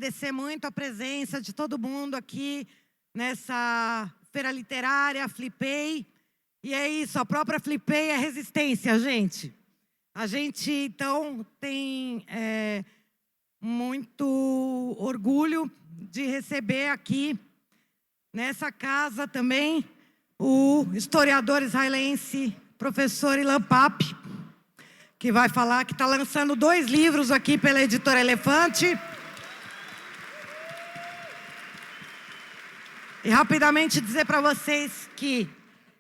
agradecer muito a presença de todo mundo aqui nessa feira literária, Flipei. E é isso, a própria Flipei é resistência, gente. A gente, então, tem muito orgulho de receber aqui, nessa casa também, o historiador israelense, professor Ilan Pappé, que vai falar que está lançando 2 livros aqui pela Editora Elefante. E rapidamente dizer para vocês que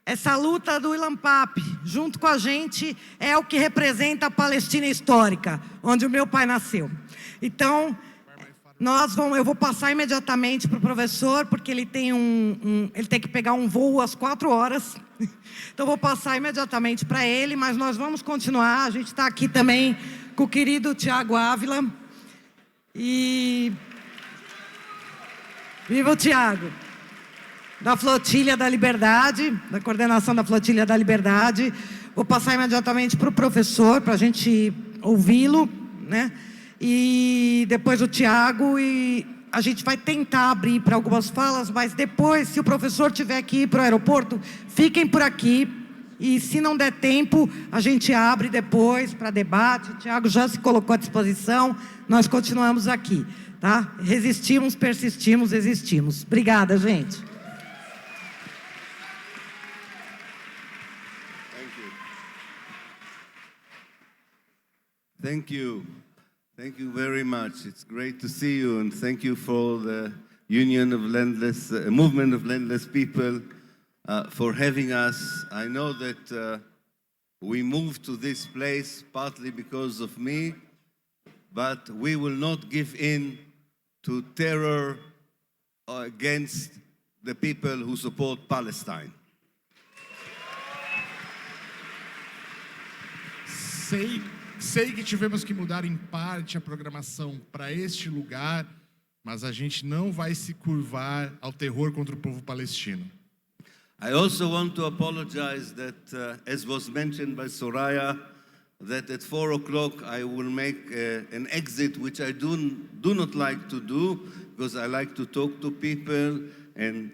essa luta do Ilan Pappé, junto com a gente, é o que representa a Palestina histórica, onde o meu pai nasceu. Então, eu vou passar imediatamente para o professor, porque ele tem ele tem que pegar um voo às 4 horas. Então, vou passar imediatamente para ele, mas nós vamos continuar. A gente está aqui também com o querido Tiago Ávila. E... viva o Tiago! Da Flotilha da Liberdade, da coordenação da Flotilha da Liberdade. Vou passar imediatamente para o professor, para a gente ouvi-lo, né? E depois o Tiago, e a gente vai tentar abrir para algumas falas, mas depois, se o professor tiver que ir para o aeroporto, fiquem por aqui, e se não der tempo, a gente abre depois para debate. O Tiago já se colocou à disposição, nós continuamos aqui, tá? Resistimos, persistimos, existimos. Obrigada, gente. Thank you. Thank you very much. It's great to see you, and thank you for the Union of Landless, Movement of Landless People for having us. I know that we moved to this place partly because of me, but we will not give in to terror against the people who support Palestine. Sei que tivemos que mudar em parte a programação para este lugar, mas a gente não vai se curvar ao terror contra o povo palestino. I also want to apologize that, as was mentioned by Soraya, that at 4 o'clock I will make an exit, which I do not like to do, because I like to talk to people and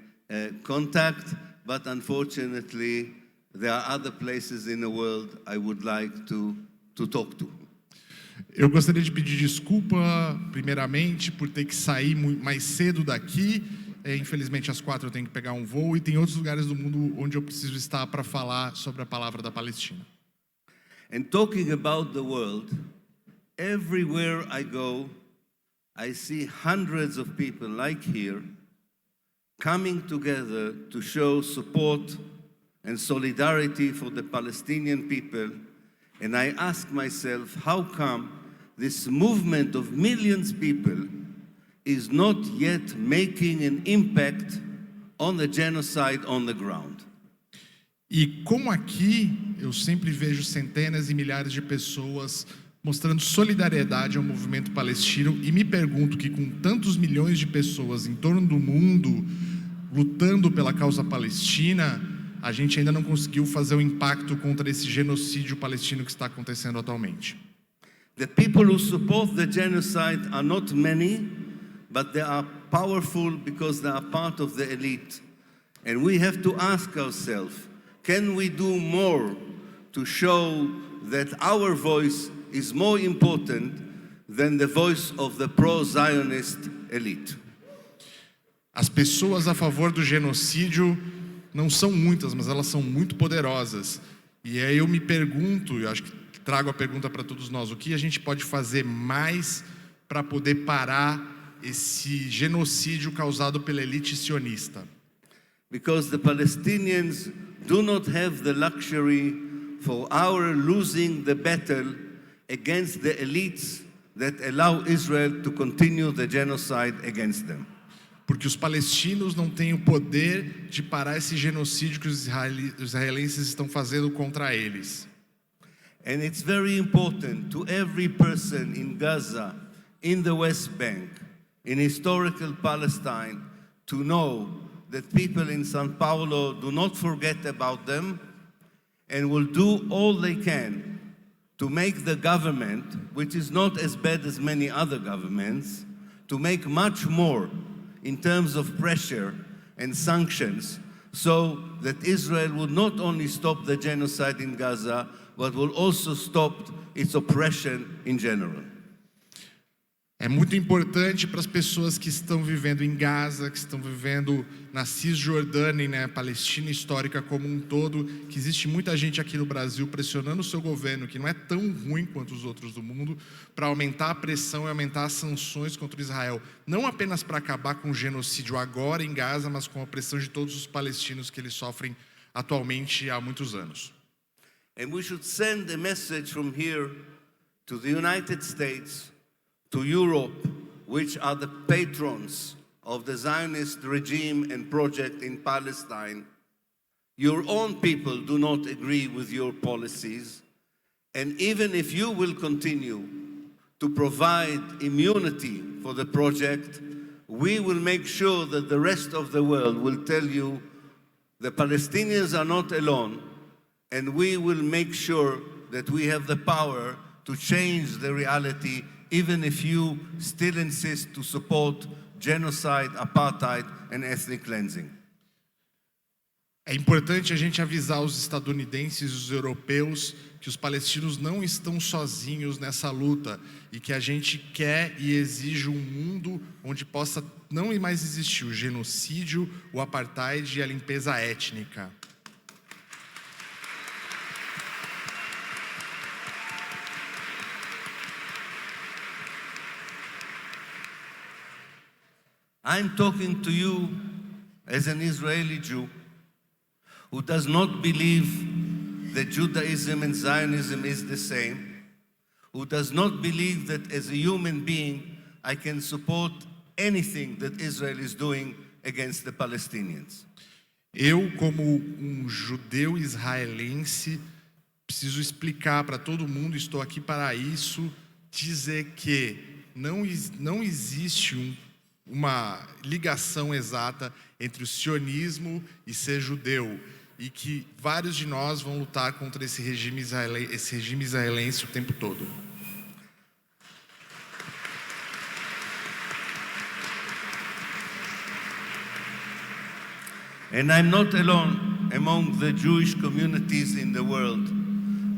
contact, but unfortunately there are other places in the world I would like to talk to. Eu gostaria de pedir desculpa, primeiramente, por ter que sair mais cedo daqui. Infelizmente, às 4 eu tenho que pegar um voo, e tem outros lugares do mundo onde eu preciso estar para falar sobre a palavra da Palestina. And talking about the world, everywhere I go, I see hundreds of people like here coming together to show support and solidarity for the Palestinian people. And I ask myself, how come this movement of millions of people is not yet making an impact on the genocide on the ground? E como aqui eu sempre vejo centenas e milhares de pessoas mostrando solidariedade ao movimento palestino, e me pergunto que com tantos milhões de pessoas em torno do mundo lutando pela causa palestina, a gente ainda não conseguiu fazer o impacto contra esse genocídio palestino que está acontecendo atualmente. The people who support the genocide are not many, but they are powerful because they are part of the elite. And we have to ask ourselves, can we do more to show that our voice is more important than the voice of the pro-Zionist elite? As pessoas a favor do genocídio não são muitas, mas elas são muito poderosas. E aí eu me pergunto, eu acho que trago a pergunta para todos nós, o que a gente pode fazer mais para poder parar esse genocídio causado pela elite sionista? Because the Palestinians do not have the luxury for our losing the battle against the elites that allow Israel to continue the genocide against them. Porque os palestinos não têm o poder de parar esse genocídio que os israelenses estão fazendo contra eles. And it's very important to every person in Gaza, in the West Bank, in historical Palestine, to know that people in São Paulo do not forget about them and will do all they can to make the government, which is not as bad as many other governments, to make much more in terms of pressure and sanctions so that Israel would not only stop the genocide in Gaza, but will also stop its oppression in general. É muito importante para as pessoas que estão vivendo em Gaza, que estão vivendo na Cisjordânia e na Palestina histórica como um todo, que existe muita gente aqui no Brasil pressionando o seu governo, que não é tão ruim quanto os outros do mundo, para aumentar a pressão e aumentar as sanções contra Israel. Não apenas para acabar com o genocídio agora em Gaza, mas com a opressão de todos os palestinos que eles sofrem atualmente há muitos anos. And we should send a message from here to the United States, to Europe, which are the patrons of the Zionist regime and project in Palestine. Your own people do not agree with your policies, and even if you will continue to provide immunity for the project, we will make sure that the rest of the world will tell you the Palestinians are not alone, and we will make sure that we have the power to change the reality, even if you still insist to support genocide, apartheid, and ethnic cleansing. É importante a gente avisar os estadunidenses e os europeus que os palestinos não estão sozinhos nessa luta e que a gente quer e exige um mundo onde possa não mais existir o genocídio, o apartheid e a limpeza étnica. I'm talking to you as an Israeli Jew who does not believe that Judaism and Zionism is the same, who does not believe that as a human being I can support anything that Israel is doing against the Palestinians. Eu, como um judeu israelense, preciso explicar para todo mundo, estou aqui para isso, dizer que não existe uma ligação exata entre o sionismo e ser judeu, e que vários de nós vão lutar contra esse regime israelense o tempo todo. And I'm not alone among the Jewish communities in the world.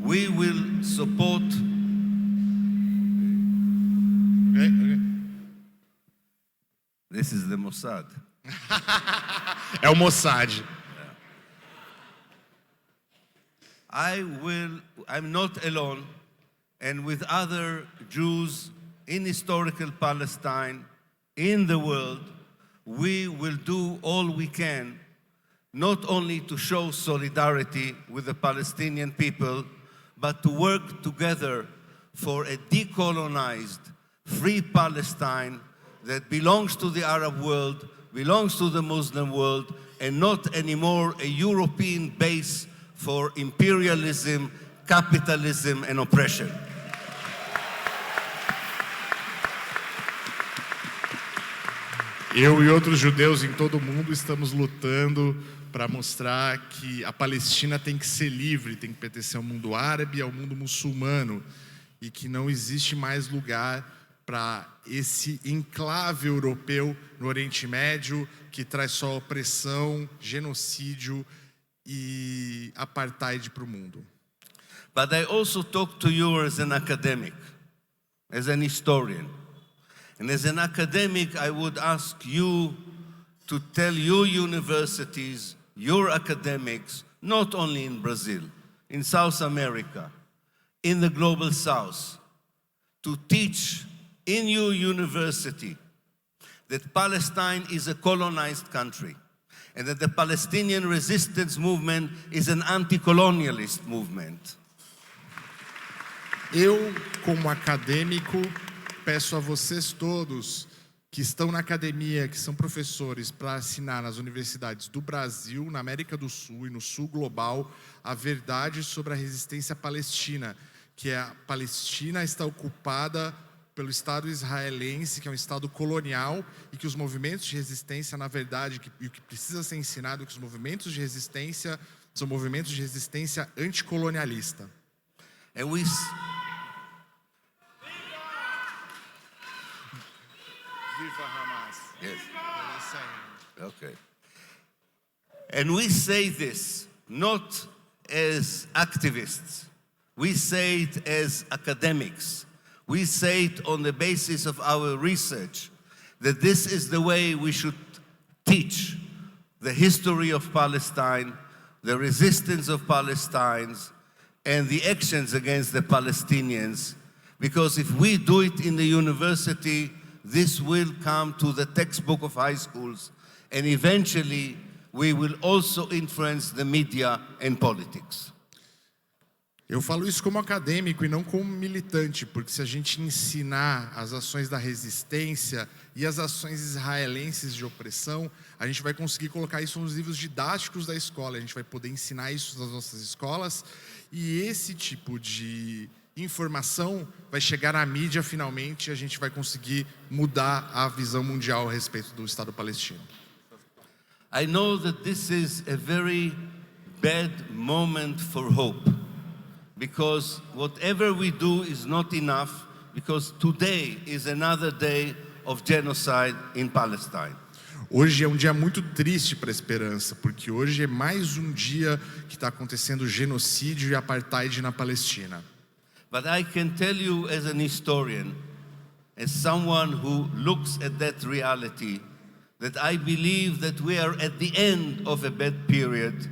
We will support. Okay. This is the Mossad. É o Mossad. I'm not alone, and with other Jews in historical Palestine, in the world, we will do all we can, not only to show solidarity with the Palestinian people, but to work together for a decolonized, free Palestine that belongs to the Arab world, belongs to the Muslim world, and not anymore a European base for imperialism, capitalism, and oppression. Eu e outros judeus em todo o mundo estamos lutando para mostrar que a Palestina tem que ser livre, tem que pertencer ao mundo árabe e ao mundo muçulmano, e que não existe mais lugar para esse enclave europeu no Oriente Médio que traz só opressão, genocídio e apartheid para o mundo. But I also talk to you as an academic, as an historian. And as an academic, I would ask you to tell your universities, your academics, not only in Brazil, in South America, in the global South, to teach in your university that Palestine is a colonized country and that the Palestinian resistance movement is an anti-colonialist movement. Eu, como acadêmico, peço a vocês todos que estão na academia, que são professores, para ensinar nas universidades do Brasil, na América do Sul e no Sul global, a verdade sobre a resistência palestina, que a Palestina está ocupada pelo Estado israelense, que é um Estado colonial, e que os movimentos de resistência, na verdade, e o que precisa ser ensinado é que os movimentos de resistência são movimentos de resistência anticolonialista. Viva Hamas. Yes. É isso aí. Okay. And we say this not as activists. We say it as academics. We say it on the basis of our research, that this is the way we should teach the history of Palestine, the resistance of Palestinians, and the actions against the Palestinians. Because if we do it in the university, this will come to the textbook of high schools, and eventually we will also influence the media and politics. Eu falo isso como acadêmico e não como militante, porque se a gente ensinar as ações da resistência e as ações israelenses de opressão, a gente vai conseguir colocar isso nos livros didáticos da escola, a gente vai poder ensinar isso nas nossas escolas, e esse tipo de informação vai chegar à mídia finalmente, e a gente vai conseguir mudar a visão mundial a respeito do Estado palestino. I know that this is a very bad moment for hope, because whatever we do is not enough, because today is another day of genocide in Palestine. Hoje é um dia muito triste para a esperança, porque hoje é mais um dia que está acontecendo genocídio e apartheid na Palestina. But I can tell you as an historian, as someone who looks at that reality, that I believe that we are at the end of a bad period,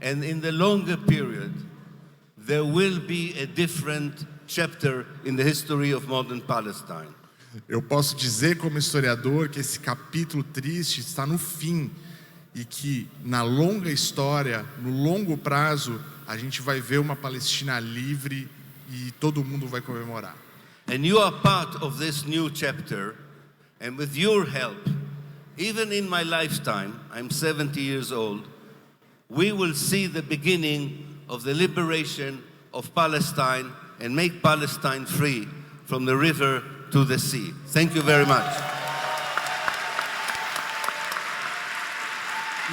and in the longer period, there will be a different chapter in the history of modern Palestine. Eu posso dizer como historiador que esse capítulo triste está no fim e que na longa história, no longo prazo, a gente vai ver uma Palestina livre e todo mundo vai comemorar. And you are part of this new chapter, and with your help, even in my lifetime, I'm 70 years old, we will see the beginning of the liberation of Palestine and make Palestine free from the river to the sea. Thank you very much.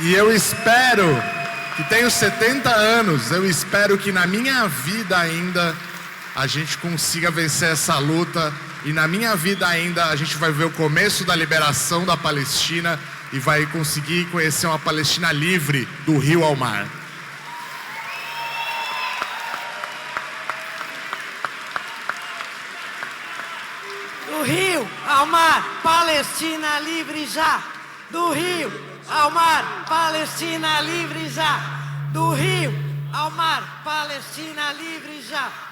E eu espero que tenho 70 anos, eu espero que na minha vida ainda a gente consiga vencer essa luta e na minha vida ainda a gente vai ver o começo da liberação da Palestina e vai conseguir conhecer uma Palestina livre do rio ao mar. Do rio ao mar, Palestina livre já. Do rio ao mar, Palestina livre já. Do rio ao mar, Palestina livre já.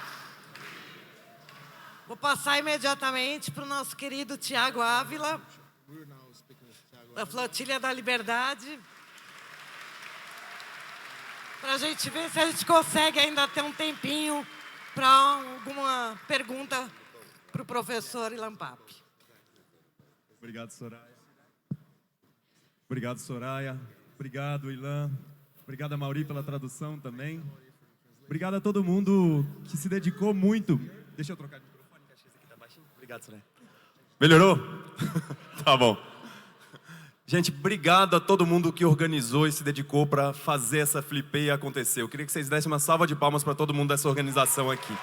Vou passar imediatamente para o nosso querido Tiago Ávila, da Flotilha da Liberdade, para a gente ver se a gente consegue ainda ter um tempinho para alguma pergunta para o professor Ilan Pappe. Obrigado, Soraya. Obrigado, Soraya. Obrigado, Ilan. Obrigado a Mauri pela tradução também. Obrigado a todo mundo que se dedicou muito. Deixa eu trocar de microfone, que achei esse aqui tá baixinho. Obrigado, Soraya. Melhorou? Tá bom. Gente, obrigado a todo mundo que organizou e se dedicou para fazer essa Flipei acontecer. Eu queria que vocês dessem uma salva de palmas para todo mundo dessa organização aqui.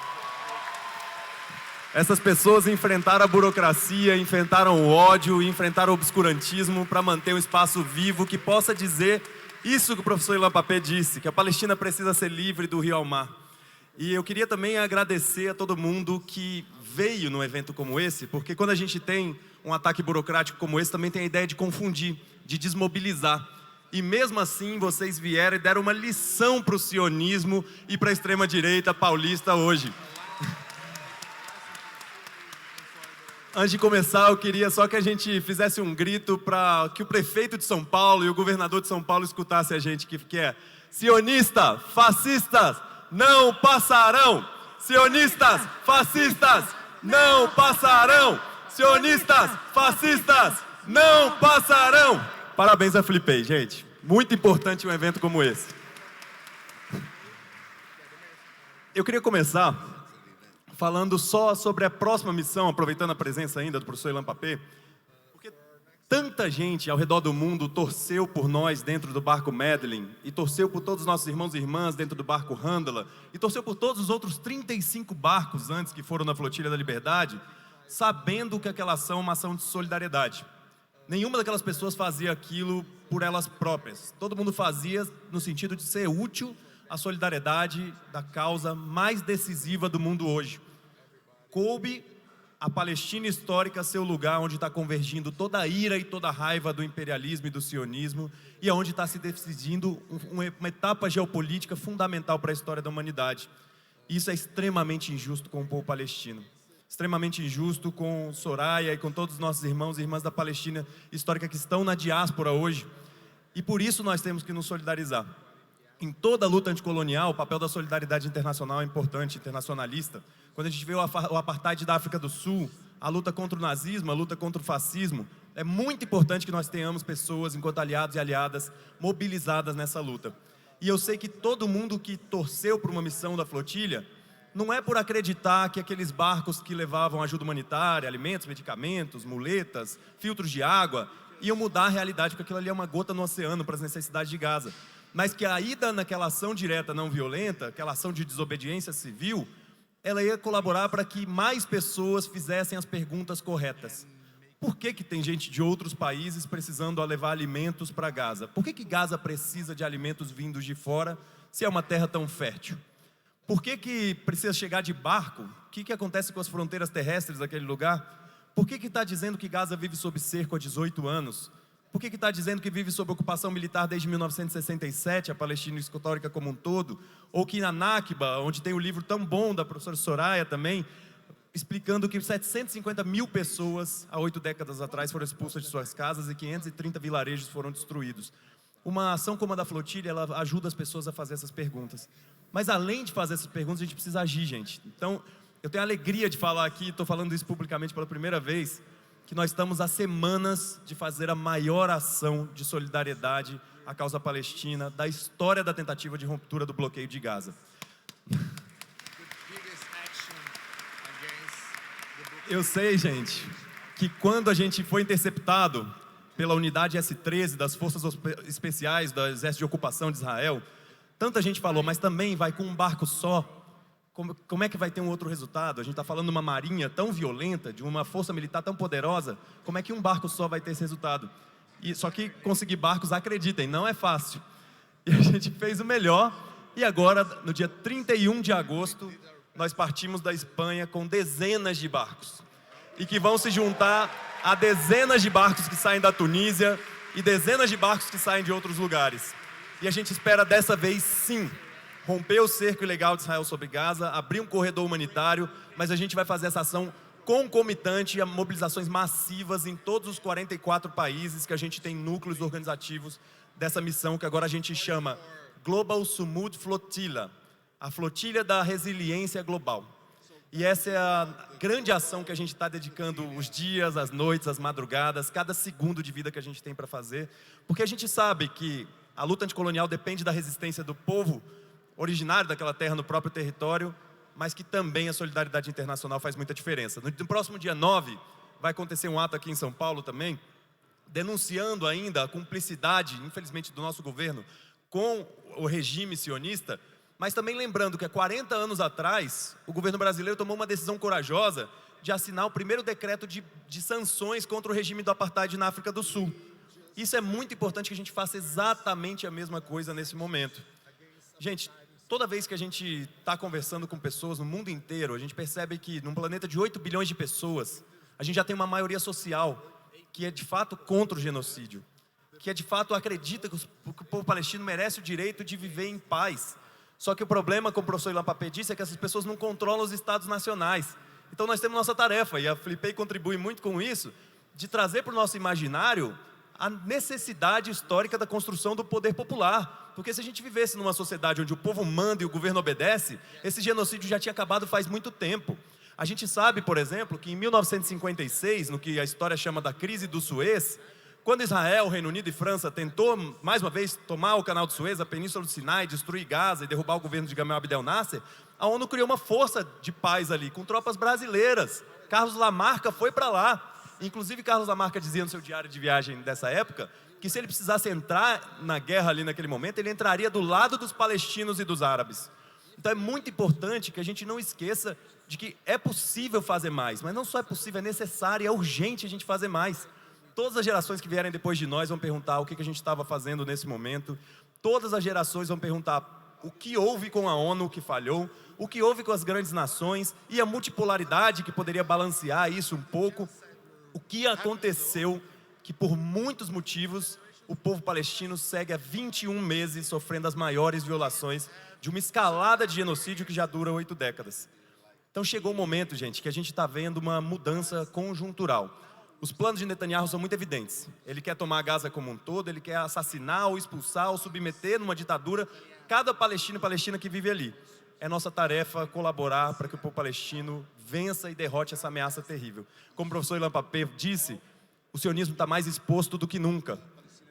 Essas pessoas enfrentaram a burocracia, enfrentaram o ódio, enfrentaram o obscurantismo para manter um espaço vivo que possa dizer isso que o professor Ilan Pappe disse, que a Palestina precisa ser livre do rio ao mar. E eu queria também agradecer a todo mundo que veio num evento como esse, porque quando a gente tem um ataque burocrático como esse, também tem a ideia de confundir, de desmobilizar. E mesmo assim, vocês vieram e deram uma lição para o sionismo e para a extrema-direita paulista hoje. Antes de começar, eu queria só que a gente fizesse um grito para que o prefeito de São Paulo e o governador de São Paulo escutassem a gente, que é: sionistas, fascistas, não passarão! Sionistas, fascistas, não passarão! Sionistas, fascistas, não passarão! Parabéns a Flipei, gente. Muito importante um evento como esse. Eu queria começar falando só sobre a próxima missão, aproveitando a presença ainda do professor Ilan Pappe, porque tanta gente ao redor do mundo torceu por nós dentro do barco Medellín, e torceu por todos os nossos irmãos e irmãs dentro do barco Handala, e torceu por todos os outros 35 barcos antes que foram na Flotilha da Liberdade, sabendo que aquela ação é uma ação de solidariedade. Nenhuma daquelas pessoas fazia aquilo por elas próprias. Todo mundo fazia no sentido de ser útil à solidariedade da causa mais decisiva do mundo hoje. Coube a Palestina histórica ser o lugar onde está convergindo toda a ira e toda a raiva do imperialismo e do sionismo, e onde está se decidindo uma etapa geopolítica fundamental para a história da humanidade. Isso é extremamente injusto com o povo palestino. Extremamente injusto com Soraya e com todos os nossos irmãos e irmãs da Palestina histórica que estão na diáspora hoje. E por isso nós temos que nos solidarizar. Em toda a luta anticolonial, o papel da solidariedade internacional é importante, internacionalista. Quando a gente vê o apartheid da África do Sul, a luta contra o nazismo, a luta contra o fascismo, é muito importante que nós tenhamos pessoas, enquanto aliados e aliadas, mobilizadas nessa luta. E eu sei que todo mundo que torceu por uma missão da flotilha, não é por acreditar que aqueles barcos que levavam ajuda humanitária, alimentos, medicamentos, muletas, filtros de água, iam mudar a realidade, porque aquilo ali é uma gota no oceano para as necessidades de Gaza. Mas que a ida naquela ação direta não violenta, aquela ação de desobediência civil, ela ia colaborar para que mais pessoas fizessem as perguntas corretas. Por que tem gente de outros países precisando levar alimentos para Gaza? Por que Gaza precisa de alimentos vindos de fora, se é uma terra tão fértil? Por que precisa chegar de barco? O que acontece com as fronteiras terrestres daquele lugar? Por que está dizendo que Gaza vive sob cerco há 18 anos? Por que está dizendo que vive sob ocupação militar desde 1967, a Palestina histórica como um todo? Ou que na Nakba, onde tem um livro tão bom da professora Soraya também, explicando que 750 mil pessoas, há 8 décadas atrás, foram expulsas de suas casas e 530 vilarejos foram destruídos. Uma ação como a da flotilha, ela ajuda as pessoas a fazer essas perguntas. Mas além de fazer essas perguntas, a gente precisa agir, gente. Então, eu tenho a alegria de falar aqui, estou falando isso publicamente pela primeira vez, que nós estamos há semanas de fazer a maior ação de solidariedade à causa palestina da história da tentativa de ruptura do bloqueio de Gaza. Eu sei, gente, que quando a gente foi interceptado pela unidade S-13 das Forças Especiais do Exército de Ocupação de Israel, tanta gente falou, mas também vai com um barco só. Como é que vai ter um outro resultado? A gente está falando de uma marinha tão violenta, de uma força militar tão poderosa, como é que um barco só vai ter esse resultado? Só que conseguir barcos, acreditem, não é fácil. E a gente fez o melhor, e agora, no dia 31 de agosto, nós partimos da Espanha com dezenas de barcos, e que vão se juntar a dezenas de barcos que saem da Tunísia, e dezenas de barcos que saem de outros lugares. E a gente espera dessa vez, sim, romper o cerco ilegal de Israel sobre Gaza, abrir um corredor humanitário, mas a gente vai fazer essa ação concomitante a mobilizações massivas em todos os 44 países que a gente tem núcleos organizativos dessa missão, que agora a gente chama Global Sumud Flotilla, a flotilha da resiliência global. E essa é a grande ação que a gente está dedicando os dias, as noites, as madrugadas, cada segundo de vida que a gente tem para fazer, porque a gente sabe que a luta anticolonial depende da resistência do povo originário daquela terra no próprio território, mas que também a solidariedade internacional faz muita diferença. No próximo dia 9, vai acontecer um ato aqui em São Paulo também, denunciando ainda a cumplicidade, infelizmente, do nosso governo com o regime sionista, mas também lembrando que há 40 anos atrás, o governo brasileiro tomou uma decisão corajosa de assinar o primeiro decreto de sanções contra o regime do apartheid na África do Sul. Isso é muito importante que a gente faça exatamente a mesma coisa nesse momento. Gente, toda vez que a gente está conversando com pessoas no mundo inteiro, a gente percebe que num planeta de 8 bilhões de pessoas, a gente já tem uma maioria social que é de fato contra o genocídio, que é de fato acredita que o povo palestino merece o direito de viver em paz. Só que o problema, como o professor Ilan Pappé disse, é que essas pessoas não controlam os estados nacionais. Então nós temos nossa tarefa, e a Flipei contribui muito com isso, de trazer para o nosso imaginário a necessidade histórica da construção do poder popular. Porque se a gente vivesse numa sociedade onde o povo manda e o governo obedece, esse genocídio já tinha acabado faz muito tempo. A gente sabe, por exemplo, que em 1956, no que a história chama da crise do Suez, quando Israel, Reino Unido e França tentou, mais uma vez, tomar o canal de Suez, a Península do Sinai, destruir Gaza e derrubar o governo de Gamal Abdel Nasser, a ONU criou uma força de paz ali, com tropas brasileiras. Carlos Lamarca foi para lá. Inclusive, Carlos Lamarca dizia no seu diário de viagem dessa época, que se ele precisasse entrar na guerra ali naquele momento, ele entraria do lado dos palestinos e dos árabes. Então é muito importante que a gente não esqueça de que é possível fazer mais, mas não só é possível, é necessário, é urgente a gente fazer mais. Todas as gerações que vierem depois de nós vão perguntar o que a gente estava fazendo nesse momento. Todas as gerações vão perguntar o que houve com a ONU que falhou, o que houve com as grandes nações e a multipolaridade que poderia balancear isso um pouco. O que aconteceu que, por muitos motivos, o povo palestino segue há 21 meses sofrendo as maiores violações de uma escalada de genocídio que já dura 8 décadas. Então chegou o momento, gente, que a gente está vendo uma mudança conjuntural. Os planos de Netanyahu são muito evidentes. Ele quer tomar Gaza como um todo, ele quer assassinar ou expulsar ou submeter numa ditadura cada palestino e palestina que vive ali. É nossa tarefa colaborar para que o povo palestino vença e derrote essa ameaça terrível. Como o professor Ilan Pappé disse, o sionismo está mais exposto do que nunca.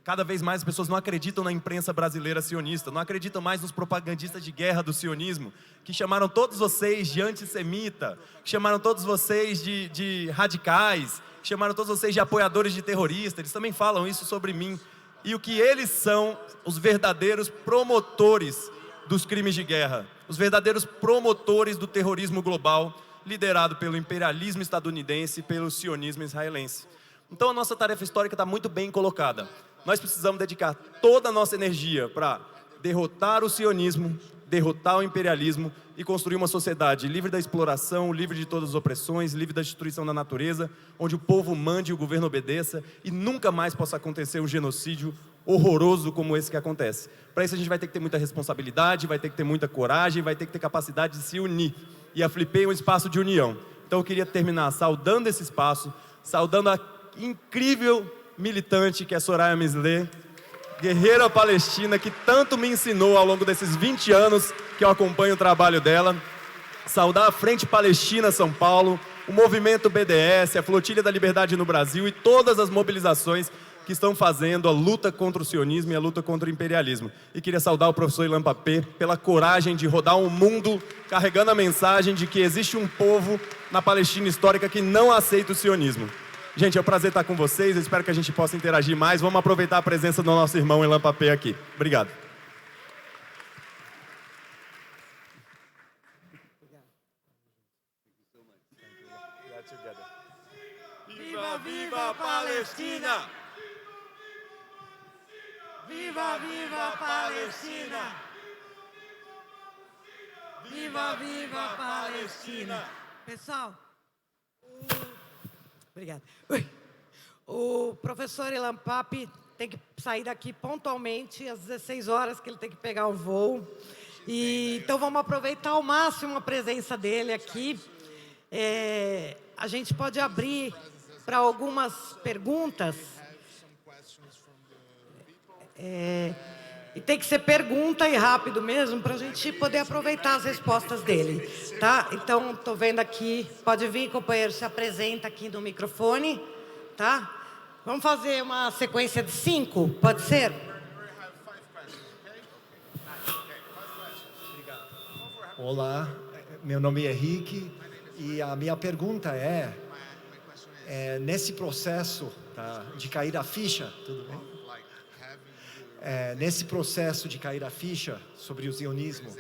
Cada vez mais as pessoas não acreditam na imprensa brasileira sionista, não acreditam mais nos propagandistas de guerra do sionismo, que chamaram todos vocês de antissemita, que chamaram todos vocês de radicais, que chamaram todos vocês de apoiadores de terroristas. Eles também falam isso sobre mim. E o que eles são, os verdadeiros promotores dos crimes de guerra, os verdadeiros promotores do terrorismo global, liderado pelo imperialismo estadunidense e pelo sionismo israelense. Então a nossa tarefa histórica está muito bem colocada. Nós precisamos dedicar toda a nossa energia para derrotar o sionismo, derrotar o imperialismo e construir uma sociedade livre da exploração, livre de todas as opressões, livre da destruição da natureza, onde o povo mande e o governo obedeça e nunca mais possa acontecer um genocídio horroroso como esse que acontece. Para isso a gente vai ter que ter muita responsabilidade, vai ter que ter muita coragem, vai ter que ter capacidade de se unir. E a Flipei é um espaço de união. Então eu queria terminar saudando esse espaço, saudando a incrível militante que é Soraya Mislé, guerreira palestina que tanto me ensinou ao longo desses 20 anos que eu acompanho o trabalho dela. Saudar a Frente Palestina São Paulo, o movimento BDS, a Flotilha da Liberdade no Brasil e todas as mobilizações que estão fazendo a luta contra o sionismo e a luta contra o imperialismo. E queria saudar o professor Ilan Pappé pela coragem de rodar o mundo carregando a mensagem de que existe um povo na Palestina histórica que não aceita o sionismo. Gente, é um prazer estar com vocês, eu espero que a gente possa interagir mais. Vamos aproveitar a presença do nosso irmão Ilan Pappé aqui. Obrigado. Viva, viva a Palestina! Viva, viva a Palestina! Viva, viva a Palestina! Pessoal, obrigada. O professor Ilan Pappé tem que sair daqui pontualmente às 16 horas, que ele tem que pegar o voo. Então vamos aproveitar ao máximo a presença dele aqui. A gente pode abrir para algumas perguntas. E tem que ser pergunta e rápido mesmo, para a gente poder aproveitar as respostas dele, tá? Então, estou vendo aqui, pode vir, companheiro, se apresenta aqui no microfone, tá? Vamos fazer uma sequência de 5, pode ser? Olá, meu nome é Henrique e a minha pergunta é nesse processo de cair a ficha, tudo bem? Nesse processo de cair a ficha sobre o zionismo,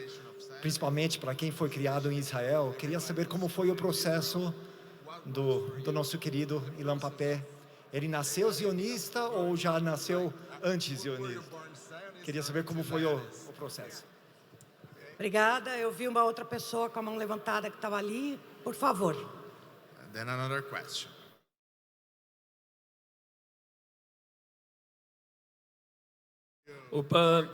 principalmente para quem foi criado em Israel, queria saber como foi o processo do nosso querido Ilan Pappé. Ele nasceu zionista ou já nasceu anti-zionista? Queria saber como foi o processo. Obrigada. Eu vi uma outra pessoa com a mão levantada que estava ali. Por favor. And then another question. Opa,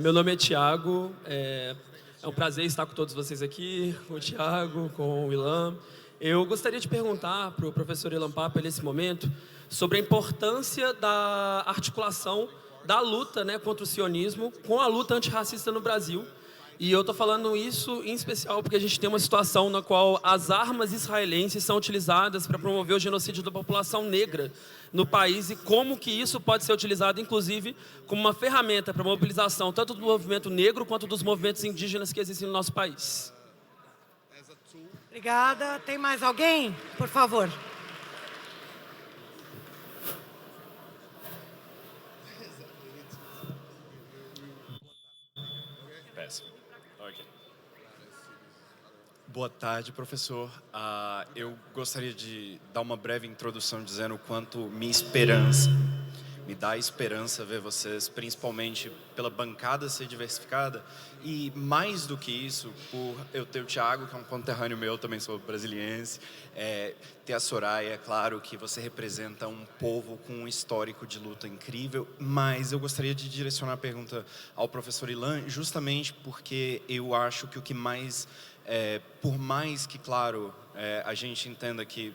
meu nome é Thiago, é um prazer estar com todos vocês aqui, com o Thiago, com o Ilan. Eu gostaria de perguntar para o professor Ilan Pappé, nesse momento, sobre a importância da articulação da luta, né, contra o sionismo com a luta antirracista no Brasil. E eu estou falando isso em especial porque a gente tem uma situação na qual as armas israelenses são utilizadas para promover o genocídio da população negra no país e como que isso pode ser utilizado, inclusive, como uma ferramenta para mobilização tanto do movimento negro quanto dos movimentos indígenas que existem no nosso país. Obrigada. Tem mais alguém? Por favor. Boa tarde, professor. Eu gostaria de dar uma breve introdução dizendo o quanto me dá esperança ver vocês, principalmente pela bancada ser diversificada e mais do que isso, por eu ter o Thiago, que é um conterrâneo meu, também sou brasiliense, ter a Soraya, é claro que você representa um povo com um histórico de luta incrível, mas eu gostaria de direcionar a pergunta ao professor Ilan, justamente porque eu acho que o que mais, por mais que, claro, a gente entenda que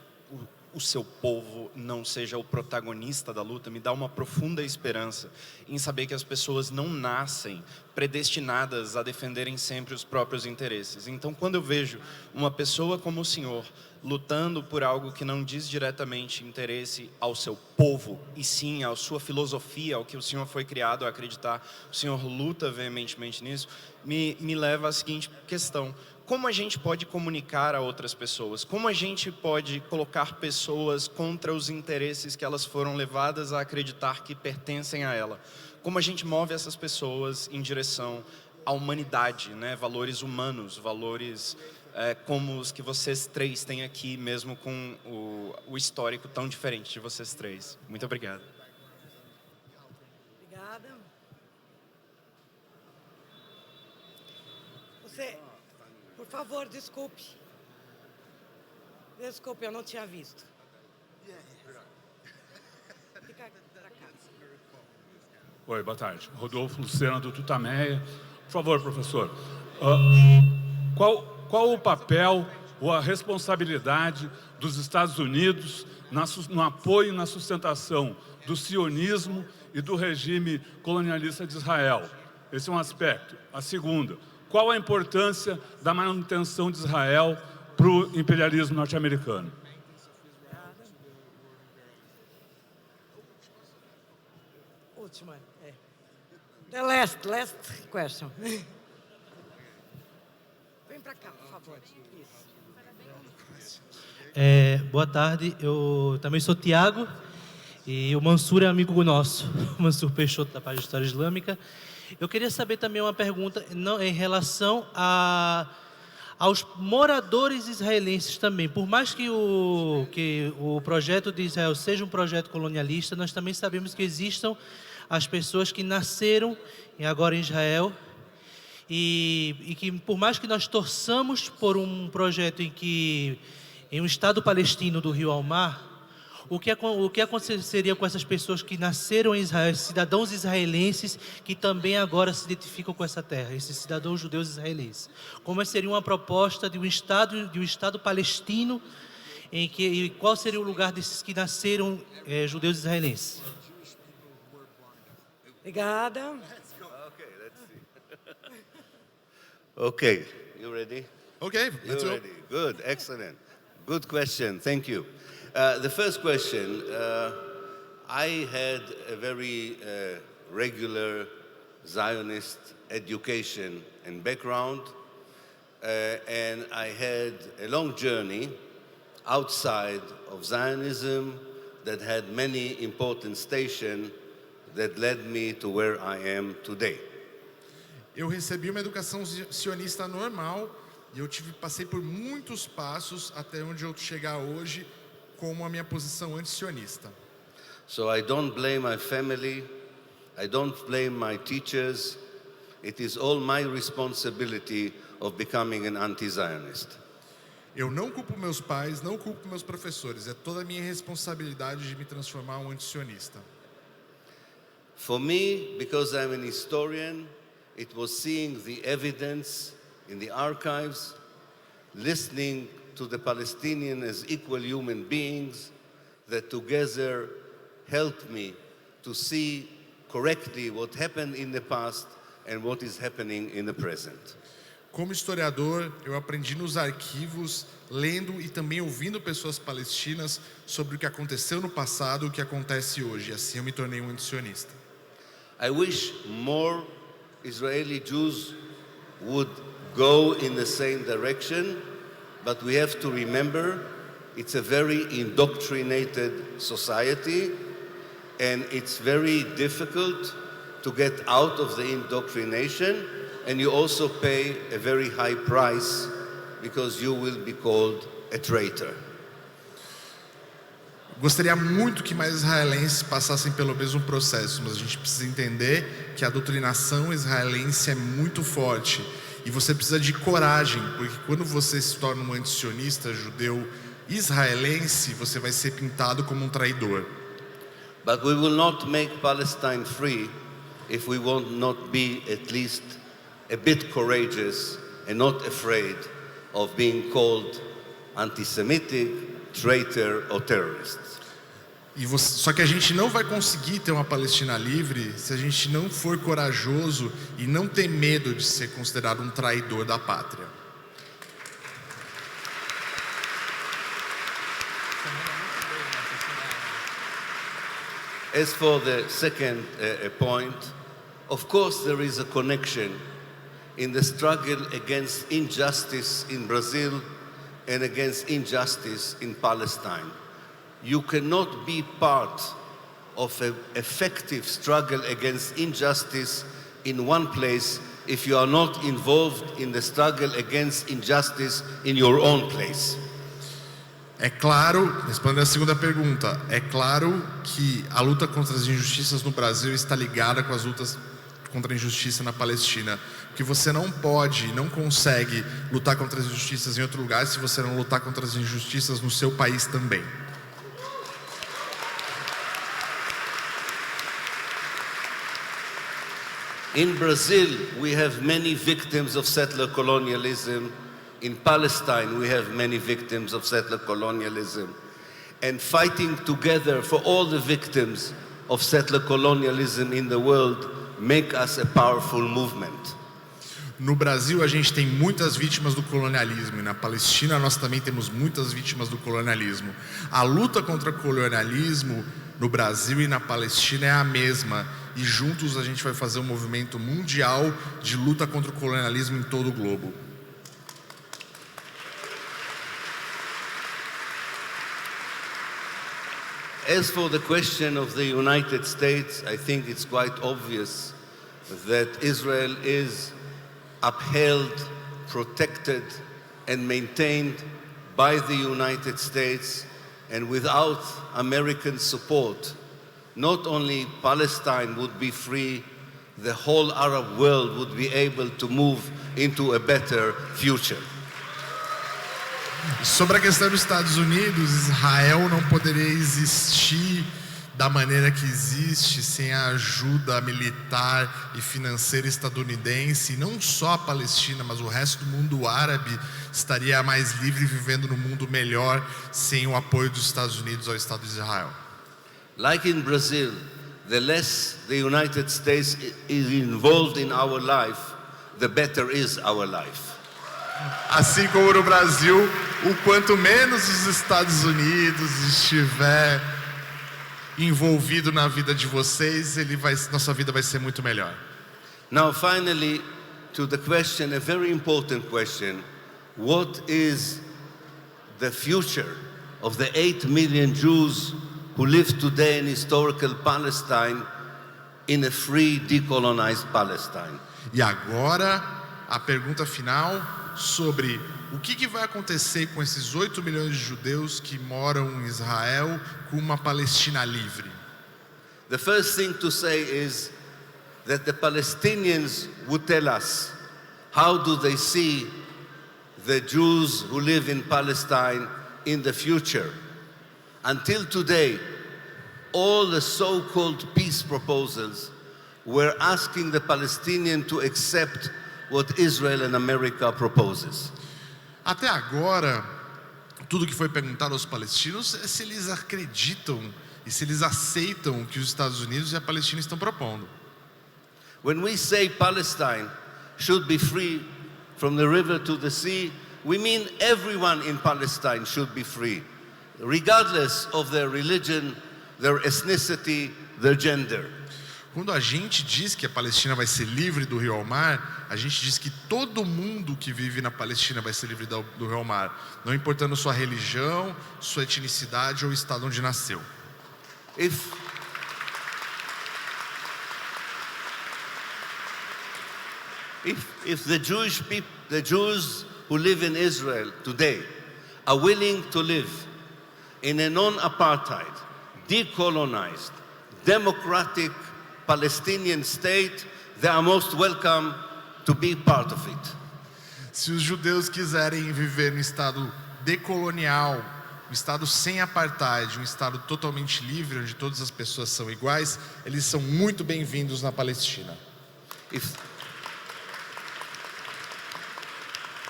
o seu povo não seja o protagonista da luta, me dá uma profunda esperança em saber que as pessoas não nascem predestinadas a defenderem sempre os próprios interesses. Então, quando eu vejo uma pessoa como o senhor lutando por algo que não diz diretamente interesse ao seu povo, e sim à sua filosofia, ao que o senhor foi criado a acreditar, o senhor luta veementemente nisso, me leva à seguinte questão: como a gente pode comunicar a outras pessoas? Como a gente pode colocar pessoas contra os interesses que elas foram levadas a acreditar que pertencem a ela? Como a gente move essas pessoas em direção à humanidade, né? Valores humanos, valores como os que vocês três têm aqui, mesmo com o histórico tão diferente de vocês três. Muito obrigado. Obrigada. Você, por favor, desculpe. Desculpe, eu não tinha visto. Fica pra cá. Oi, boa tarde. Rodolfo Lucena, do Tutameia. Por favor, professor, qual o papel ou a responsabilidade dos Estados Unidos no apoio e na sustentação do sionismo e do regime colonialista de Israel? Esse é um aspecto. A segunda, qual a importância da manutenção de Israel para o imperialismo norte-americano? Última. The last question. Vem para cá, por favor. Isso. Boa tarde, eu também sou Tiago e o Mansur é amigo nosso, o Mansur Peixoto da página de História Islâmica. Eu queria saber também uma pergunta em relação aos moradores israelenses também. Por mais que o projeto de Israel seja um projeto colonialista, nós também sabemos que existam as pessoas que nasceram agora em Israel e que, por mais que nós torçamos por um projeto em um Estado palestino do Rio ao Mar, o que aconteceria com essas pessoas que nasceram em Israel, cidadãos israelenses que também agora se identificam com essa terra, esses cidadãos judeus israelenses? Como seria uma proposta de um Estado palestino e qual seria o lugar desses que nasceram judeus israelenses? Obrigada. Okay, you ready? Ok, let's You're go. ready. Good, excellent. Good question, thank you. The first question, I had a very regular Zionist education and background, and I had a long journey outside of Zionism that had many important stations that led me to where I am today. Eu recebi uma educação sionista normal e eu passei por muitos passos até onde eu chegar hoje como a minha posição anti-sionista. So I don't blame my family, I don't blame my teachers. It is all my responsibility of becoming an anti-Zionist. Eu não culpo meus pais, não culpo meus professores. É toda a minha responsabilidade de me transformar em um anti-sionista. For me, because I'm an historian, it was seeing the evidence in the archives, listening to the Palestinians as equal human beings that together helped me to see correctly what happened in the past and what is happening in the present. Como historiador, eu aprendi nos arquivos, lendo e também ouvindo pessoas palestinas sobre o que aconteceu no passado e o que acontece hoje. Assim eu me tornei um anti-sionista. I wish more Israeli Jews would go in the same direction, but we have to remember it's a very indoctrinated society and it's very difficult to get out of the indoctrination, and you also pay a very high price because you will be called a traitor. Gostaria muito que mais israelenses passassem pelo mesmo processo, mas a gente precisa entender que a doutrinação israelense é muito forte e você precisa de coragem, porque quando você se torna um antisionista judeu israelense, você vai ser pintado como um traidor. But we will not make Palestine free if we will not be at least a bit courageous and not afraid of being called anti-Semitic, traitor or terrorist. Só que a gente não vai conseguir ter uma Palestina livre se a gente não for corajoso e não ter medo de ser considerado um traidor da pátria. As for the second point, of course there is a connection in the struggle against injustice in Brazil and against injustice in Palestine. You cannot be part of an effective struggle against injustice in one place if you are not involved in the struggle against injustice in your own place. É claro, respondendo a segunda pergunta, é claro que a luta contra as injustiças no Brasil está ligada com as lutas contra a injustiça na Palestina. Porque você não pode, não consegue lutar contra as injustiças em outro lugar se você não lutar contra as injustiças no seu país também. In Brazil, we have many victims of settler colonialism. In Palestine, we have many victims of settler colonialism. And fighting together for all the victims of settler colonialism in the world make us a powerful movement. No Brasil, a gente tem muitas vítimas do colonialismo e na Palestina nós também temos muitas vítimas do colonialismo. A luta contra o colonialismo no Brasil e na Palestina é a mesma e juntos a gente vai fazer um movimento mundial de luta contra o colonialismo em todo o globo. As for the question of the United States, I think it's quite obvious that Israel is upheld, protected, and maintained by the United States, and without American support, not only Palestine would be free, the whole Arab world would be able to move into a better future. Sobre a questão dos Estados Unidos, Israel não poderia existir da maneira que existe sem a ajuda militar e financeira estadunidense. E não só a Palestina, mas o resto do mundo árabe estaria mais livre, vivendo num mundo melhor sem o apoio dos Estados Unidos ao Estado de Israel. Like in Brazil, the less the United States is involved in our life, the better is our life. Assim como no Brasil, o quanto menos os Estados Unidos estiver envolvido na vida de vocês, nossa vida vai ser muito melhor. Now finally, to the question, a very important question. What is the future of the 8 million Jews who live today in historical Palestine in a free, decolonized Palestine? E agora, a pergunta final sobre o que vai acontecer com esses 8 milhões de judeus que moram em Israel com uma Palestina livre. The first thing to say is that the Palestinians would tell us how do they see the Jews who live in Palestine in the future. Until today, all the so-called peace proposals were asking the Palestinians to accept what Israel and America proposes. Até agora, tudo que foi perguntado aos palestinos é se eles acreditam e se eles aceitam o que os Estados Unidos e a Palestina estão propondo. When we say Palestine should be free from the river to the sea, we mean everyone in Palestine should be free, regardless of their religion, their ethnicity, their gender. Quando a gente diz que a Palestina vai ser livre do rio ao mar, a gente diz que todo mundo que vive na Palestina vai ser livre do rio ao mar, não importando sua religião, sua etnicidade ou o estado onde nasceu. If the Jews who live in Israel today are willing to live in a non-apartheid, decolonized, democratic Palestinian state, they are most welcome to be part of it. Se os judeus quiserem viver no estado decolonial, um estado sem apartheid, um estado totalmente livre, onde todas as pessoas são iguais, eles são muito bem-vindos na Palestina.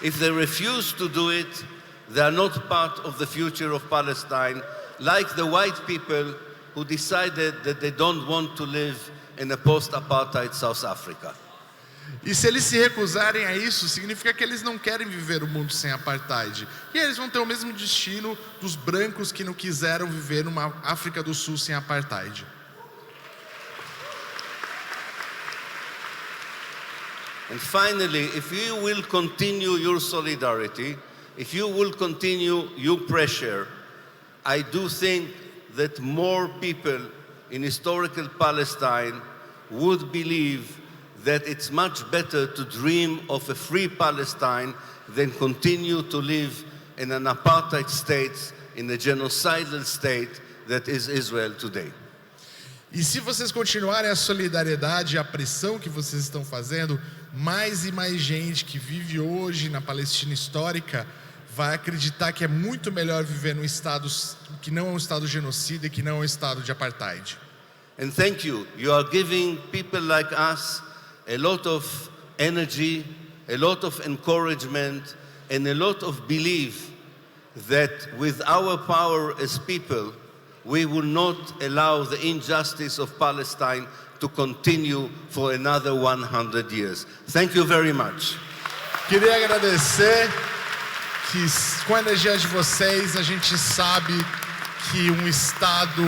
If they refuse to do it, they are not part of the future of Palestine, like the white people who decided that they don't want to live in a post-apartheid South Africa. E se eles se recusarem a isso, significa que eles não querem viver um mundo sem apartheid. E eles vão ter o mesmo destino dos brancos que não quiseram viver numa África do Sul sem apartheid. And finally, if you will continue your solidarity, if you will continue your pressure, I do think that more people in historical Palestine would believe that it's much better to dream of a free Palestine than continue to live in an apartheid state, in a genocidal state that is Israel today. E se vocês continuarem a solidariedade e a pressão que vocês estão fazendo, mais e mais gente que vive hoje na Palestina histórica vai acreditar que é muito melhor viver num estado que não é um estado genocida e que não é um estado de apartheid. And thank you. You are giving people like us a lot of energy, a lot of encouragement, and a lot of belief that with our power as people, we will not allow the injustice of Palestine to continue for another 100 years. Thank you very much. Queria agradecer que com a energia de vocês a gente sabe que um estado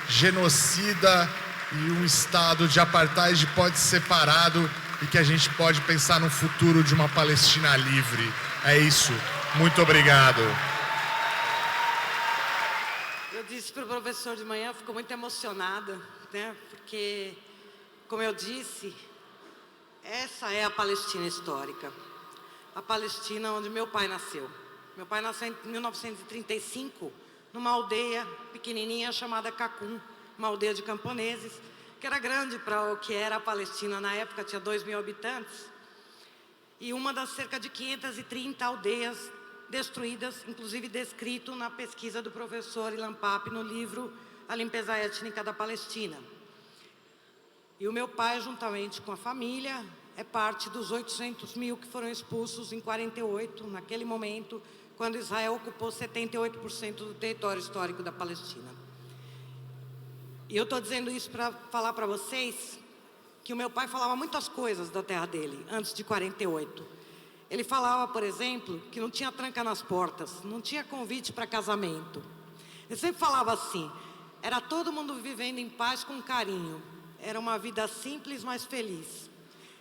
genocida e um estado de apartheid pode ser separado e que a gente pode pensar no futuro de uma Palestina livre. É isso. Muito obrigado. Eu disse para o professor de manhã, ficou muito emocionada, né? Porque, como eu disse, essa é a Palestina histórica. A Palestina onde meu pai nasceu. Meu pai nasceu em 1935, numa aldeia pequenininha chamada Cacum, uma aldeia de camponeses, que era grande para o que era a Palestina na época, tinha 2.000 habitantes, e uma das cerca de 530 aldeias destruídas, inclusive descrito na pesquisa do professor Ilan Pappé no livro A Limpeza Étnica da Palestina. E o meu pai, juntamente com a família, é parte dos 800 mil que foram expulsos em 48, naquele momento, quando Israel ocupou 78% do território histórico da Palestina. E eu estou dizendo isso para falar para vocês que o meu pai falava muitas coisas da terra dele, antes de 48. Ele falava, por exemplo, que não tinha tranca nas portas, não tinha convite para casamento. Ele sempre falava assim, era todo mundo vivendo em paz com carinho. Era uma vida simples, mas feliz.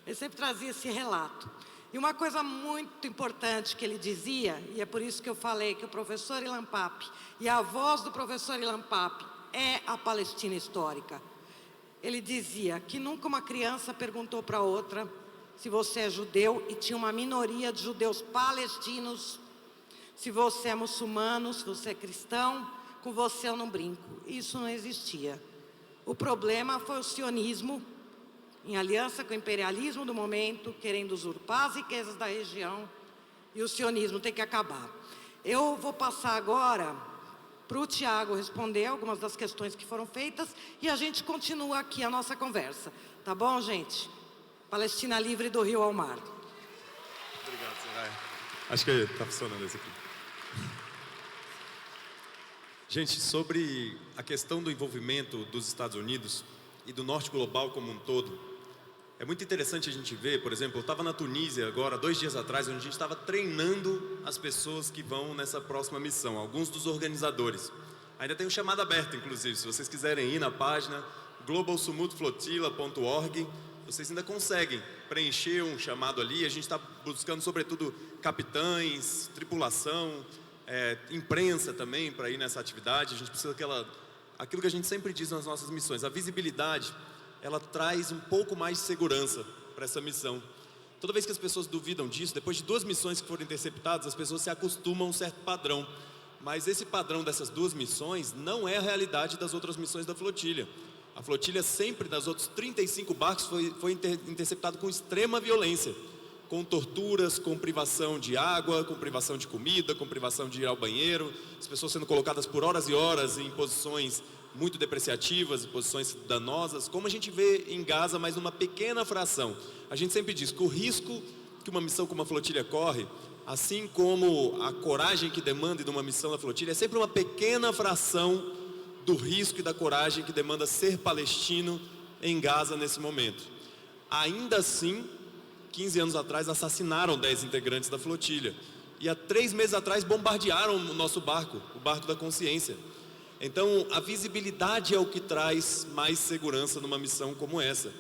Ele sempre trazia esse relato. E uma coisa muito importante que ele dizia, e é por isso que eu falei que o professor Ilan Pappé e a voz do professor Ilan Pappé é a Palestina histórica. Ele dizia que nunca uma criança perguntou para outra se você é judeu, e tinha uma minoria de judeus palestinos, se você é muçulmano, se você é cristão, com você eu não brinco. Isso não existia. O problema foi o sionismo, em aliança com o imperialismo do momento, querendo usurpar as riquezas da região, e o sionismo tem que acabar. Eu vou passar agora para o Tiago responder algumas das questões que foram feitas, e a gente continua aqui a nossa conversa. Tá bom, gente? Palestina livre do rio ao mar. Obrigado, Soraya. Acho que está funcionando esse aqui. Gente, sobre a questão do envolvimento dos Estados Unidos e do norte global como um todo, é muito interessante a gente ver, por exemplo, eu estava na Tunísia agora, 2 dias atrás, onde a gente estava treinando as pessoas que vão nessa próxima missão, alguns dos organizadores. Ainda tem um chamado aberto, inclusive, se vocês quiserem ir na página globalsumutflotilla.org, vocês ainda conseguem preencher um chamado ali. A gente está buscando, sobretudo, capitães, tripulação, imprensa também para ir nessa atividade. A gente precisa aquilo que a gente sempre diz nas nossas missões, a visibilidade, ela traz um pouco mais de segurança para essa missão. Toda vez que as pessoas duvidam disso, depois de 2 missões que foram interceptadas, as pessoas se acostumam a um certo padrão. Mas esse padrão dessas 2 missões não é a realidade das outras missões da flotilha. A flotilha sempre, das outros 35 barcos, foi interceptado com extrema violência, com torturas, com privação de água, com privação de comida, com privação de ir ao banheiro, as pessoas sendo colocadas por horas e horas em posições muito depreciativas, em posições danosas, como a gente vê em Gaza, mas numa pequena fração. A gente sempre diz que o risco que uma missão como a flotilha corre, assim como a coragem que demanda de uma missão da flotilha, é sempre uma pequena fração do risco e da coragem que demanda ser palestino em Gaza nesse momento. Ainda assim, 15 anos atrás assassinaram 10 integrantes da flotilha. E há 3 meses atrás bombardearam o nosso barco, o barco da consciência. Então, a visibilidade é o que traz mais segurança numa missão como essa.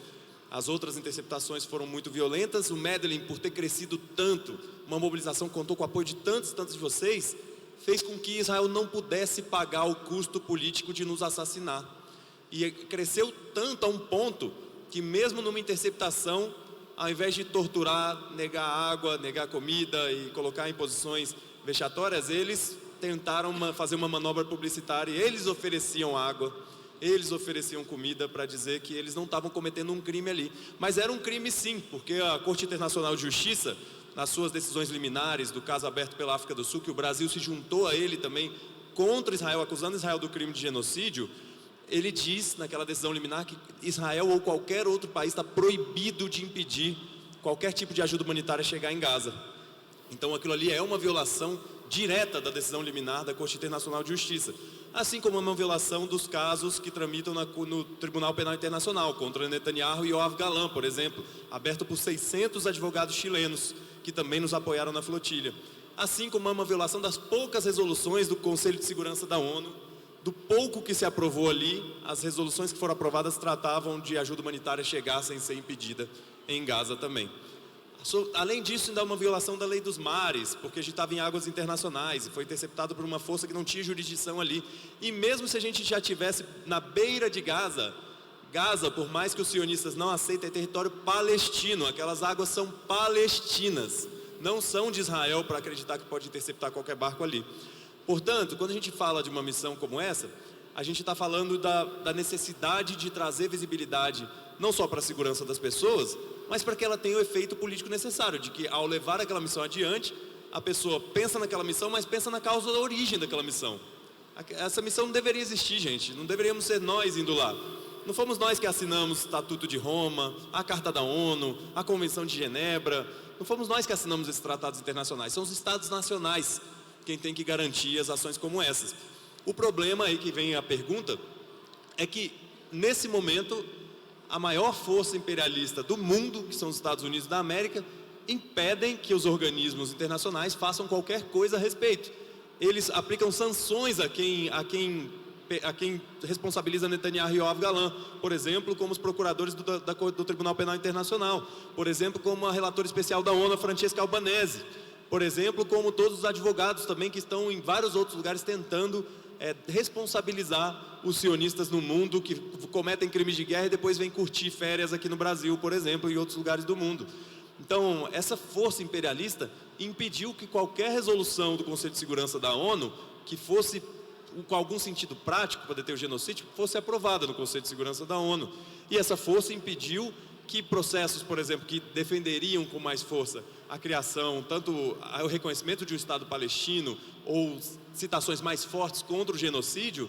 As outras interceptações foram muito violentas. O Medellín, por ter crescido tanto, uma mobilização que contou com o apoio de tantos de vocês, fez com que Israel não pudesse pagar o custo político de nos assassinar. E cresceu tanto a um ponto que mesmo numa interceptação, ao invés de torturar, negar água, negar comida e colocar em posições vexatórias, eles tentaram fazer uma manobra publicitária e eles ofereciam água, eles ofereciam comida para dizer que eles não estavam cometendo um crime ali. Mas era um crime sim, porque a Corte Internacional de Justiça, nas suas decisões liminares do caso aberto pela África do Sul, que o Brasil se juntou a ele também contra Israel, acusando Israel do crime de genocídio, ele diz naquela decisão liminar que Israel ou qualquer outro país está proibido de impedir qualquer tipo de ajuda humanitária chegar em Gaza. Então aquilo ali é uma violação direta da decisão liminar da Corte Internacional de Justiça, assim como uma violação dos casos que tramitam no Tribunal Penal Internacional contra Netanyahu e Yoav Galan, por exemplo, aberto por 600 advogados chilenos que também nos apoiaram na flotilha, assim como uma violação das poucas resoluções do Conselho de Segurança da ONU. Do pouco que se aprovou ali, as resoluções que foram aprovadas tratavam de ajuda humanitária chegar sem ser impedida em Gaza também. Além disso, ainda há uma violação da lei dos mares, porque a gente estava em águas internacionais e foi interceptado por uma força que não tinha jurisdição ali. E mesmo se a gente já estivesse na beira de Gaza, por mais que os sionistas não aceitem, é território palestino, aquelas águas são palestinas, não são de Israel para acreditar que pode interceptar qualquer barco ali. Portanto, quando a gente fala de uma missão como essa, a gente está falando da necessidade de trazer visibilidade, não só para a segurança das pessoas, mas para que ela tenha o efeito político necessário, de que ao levar aquela missão adiante, a pessoa pensa naquela missão, mas pensa na causa da origem daquela missão. Essa missão não deveria existir, gente, não deveríamos ser nós indo lá. Não fomos nós que assinamos o Estatuto de Roma, a Carta da ONU, a Convenção de Genebra, não fomos nós que assinamos esses tratados internacionais, são os Estados nacionais quem tem que garantir as ações como essas. O problema aí que vem a pergunta é que, nesse momento, a maior força imperialista do mundo, que são os Estados Unidos da América, impedem que os organismos internacionais façam qualquer coisa a respeito. Eles aplicam sanções a quem responsabiliza Netanyahu e Yoav Galan, por exemplo, como os procuradores do Tribunal Penal Internacional, por exemplo, como a relatora especial da ONU, Francesca Albanese, por exemplo, como todos os advogados também que estão em vários outros lugares tentando responsabilizar os sionistas no mundo que cometem crimes de guerra e depois vêm curtir férias aqui no Brasil, por exemplo, e em outros lugares do mundo. Então, essa força imperialista impediu que qualquer resolução do Conselho de Segurança da ONU, que fosse com algum sentido prático para deter o genocídio, fosse aprovada no Conselho de Segurança da ONU. E essa força impediu que processos, por exemplo, que defenderiam com mais força a criação, tanto o reconhecimento de um Estado palestino ou citações mais fortes contra o genocídio,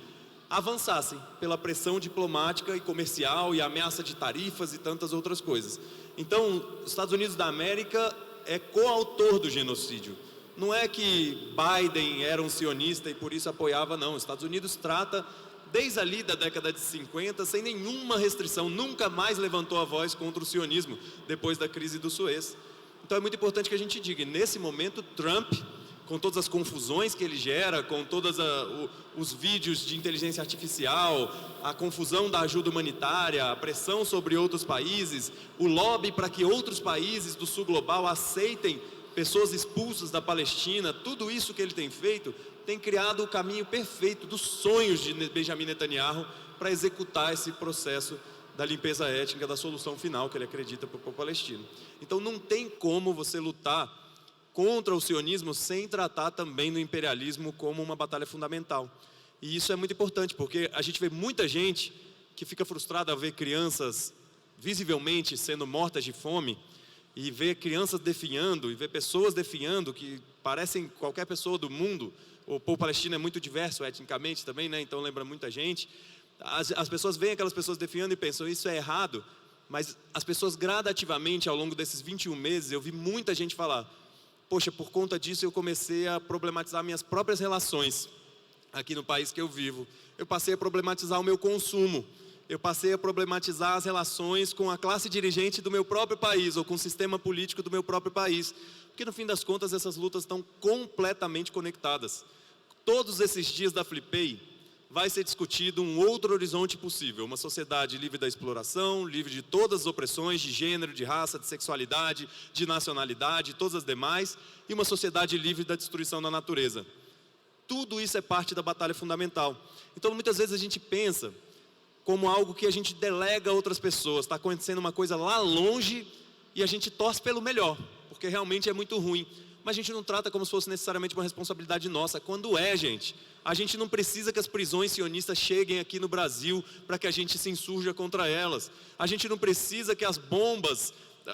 avançassem pela pressão diplomática e comercial e ameaça de tarifas e tantas outras coisas. Então, os Estados Unidos da América é coautor do genocídio. Não é que Biden era um sionista e por isso apoiava, não. Os Estados Unidos trata, desde ali da década de 50, sem nenhuma restrição, nunca mais levantou a voz contra o sionismo depois da crise do Suez. Então é muito importante que a gente diga, nesse momento, Trump, com todas as confusões que ele gera, com todos os vídeos de inteligência artificial, a confusão da ajuda humanitária, a pressão sobre outros países, o lobby para que outros países do sul global aceitem pessoas expulsas da Palestina, tudo isso que ele tem feito, tem criado o caminho perfeito dos sonhos de Benjamin Netanyahu para executar esse processo da limpeza étnica, da solução final que ele acredita para o povo palestino. Então não tem como você lutar contra o sionismo sem tratar também do imperialismo como uma batalha fundamental. E isso é muito importante, porque a gente vê muita gente que fica frustrada ao ver crianças visivelmente sendo mortas de fome, e ver crianças definhando, e ver pessoas definhando que parecem qualquer pessoa do mundo. O povo palestino é muito diverso etnicamente também, né? Então lembra muita gente. As pessoas veem aquelas pessoas definhando e pensam, isso é errado, mas as pessoas gradativamente, ao longo desses 21 meses, eu vi muita gente falar, poxa, por conta disso eu comecei a problematizar minhas próprias relações aqui no país que eu vivo. Eu passei a problematizar o meu consumo. Eu passei a problematizar as relações com a classe dirigente do meu próprio país, ou com o sistema político do meu próprio país. Porque no fim das contas essas lutas estão completamente conectadas. Todos esses dias da Flipei vai ser discutido um outro horizonte possível. Uma sociedade livre da exploração, livre de todas as opressões de gênero, de raça, de sexualidade, de nacionalidade, todas as demais, e uma sociedade livre da destruição da natureza. Tudo isso é parte da batalha fundamental. Então muitas vezes a gente pensa como algo que a gente delega a outras pessoas. Está acontecendo uma coisa lá longe e a gente torce pelo melhor, porque realmente é muito ruim. Mas a gente não trata como se fosse necessariamente uma responsabilidade nossa. Quando é, gente, a gente não precisa que as prisões sionistas cheguem aqui no Brasil para que a gente se insurja contra elas. A gente não precisa que as bombas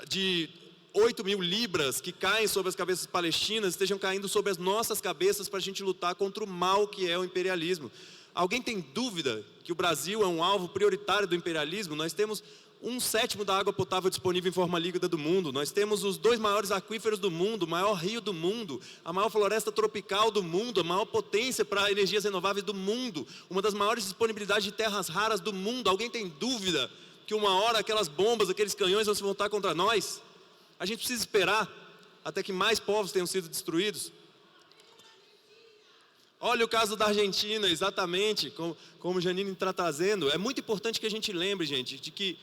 de 8.000 libras que caem sobre as cabeças palestinas estejam caindo sobre as nossas cabeças para a gente lutar contra o mal que é o imperialismo. Alguém tem dúvida que o Brasil é um alvo prioritário do imperialismo? Nós temos 1/7 da água potável disponível em forma líquida do mundo. Nós temos os 2 maiores aquíferos do mundo, o maior rio do mundo, a maior floresta tropical do mundo, a maior potência para energias renováveis do mundo, uma das maiores disponibilidades de terras raras do mundo. Alguém tem dúvida que uma hora aquelas bombas, aqueles canhões vão se voltar contra nós? A gente precisa esperar até que mais povos tenham sido destruídos? Olha o caso da Argentina, exatamente, como Janine está trazendo. É muito importante que a gente lembre, gente, de que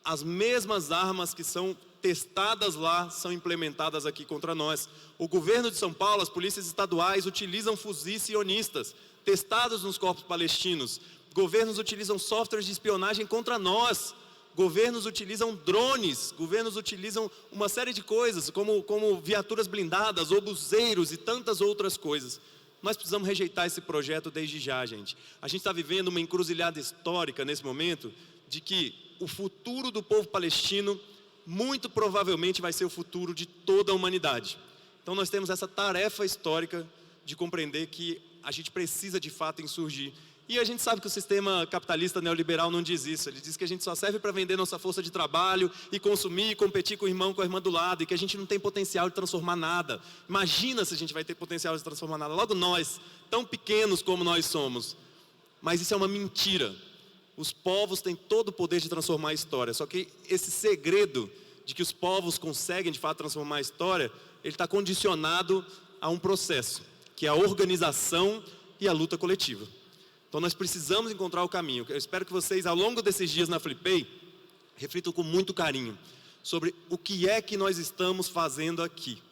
as mesmas armas que são testadas lá são implementadas aqui contra nós. O governo de São Paulo, as polícias estaduais utilizam fuzis sionistas, testados nos corpos palestinos. Governos utilizam softwares de espionagem contra nós. Governos utilizam drones, governos utilizam uma série de coisas, como viaturas blindadas, obuseiros e tantas outras coisas. Nós precisamos rejeitar esse projeto desde já, gente. A gente está vivendo uma encruzilhada histórica nesse momento, de que o futuro do povo palestino muito provavelmente vai ser o futuro de toda a humanidade. Então nós temos essa tarefa histórica de compreender que a gente precisa de fato insurgir. E a gente sabe que o sistema capitalista neoliberal não diz isso. Ele diz que a gente só serve para vender nossa força de trabalho e consumir e competir com o irmão, com a irmã do lado, e que a gente não tem potencial de transformar nada. Imagina se a gente vai ter potencial de transformar nada. Logo nós, tão pequenos como nós somos. Mas isso é uma mentira. Os povos têm todo o poder de transformar a história. Só que esse segredo de que os povos conseguem de fato transformar a história, ele está condicionado a um processo, que é a organização e a luta coletiva. Então nós precisamos encontrar o caminho. Eu espero que vocês, ao longo desses dias na Flipei, reflitam com muito carinho sobre o que é que nós estamos fazendo aqui.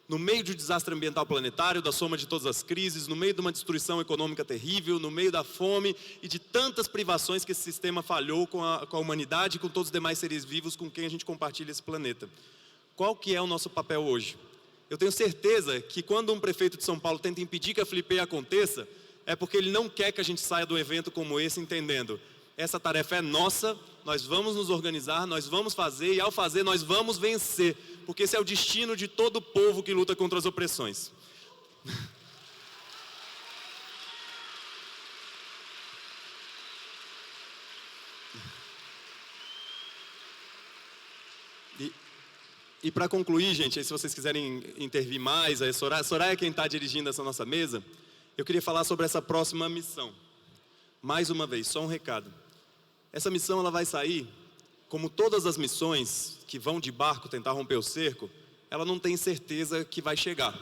No meio de um desastre ambiental planetário, da soma de todas as crises, no meio de uma destruição econômica terrível, no meio da fome e de tantas privações que esse sistema falhou com a humanidade e com todos os demais seres vivos com quem a gente compartilha esse planeta. Qual que é o nosso papel hoje? Eu tenho certeza que quando um prefeito de São Paulo tenta impedir que a Flipei aconteça, é porque ele não quer que a gente saia do evento como esse entendendo. Essa tarefa é nossa, nós vamos nos organizar, nós vamos fazer, e ao fazer nós vamos vencer, porque esse é o destino de todo povo que luta contra as opressões. E para concluir, gente, aí se vocês quiserem intervir mais, a Soraya é quem está dirigindo essa nossa mesa, eu queria falar sobre essa próxima missão. Mais uma vez, só um recado. Essa missão ela vai sair, como todas as missões que vão de barco tentar romper o cerco, ela não tem certeza que vai chegar.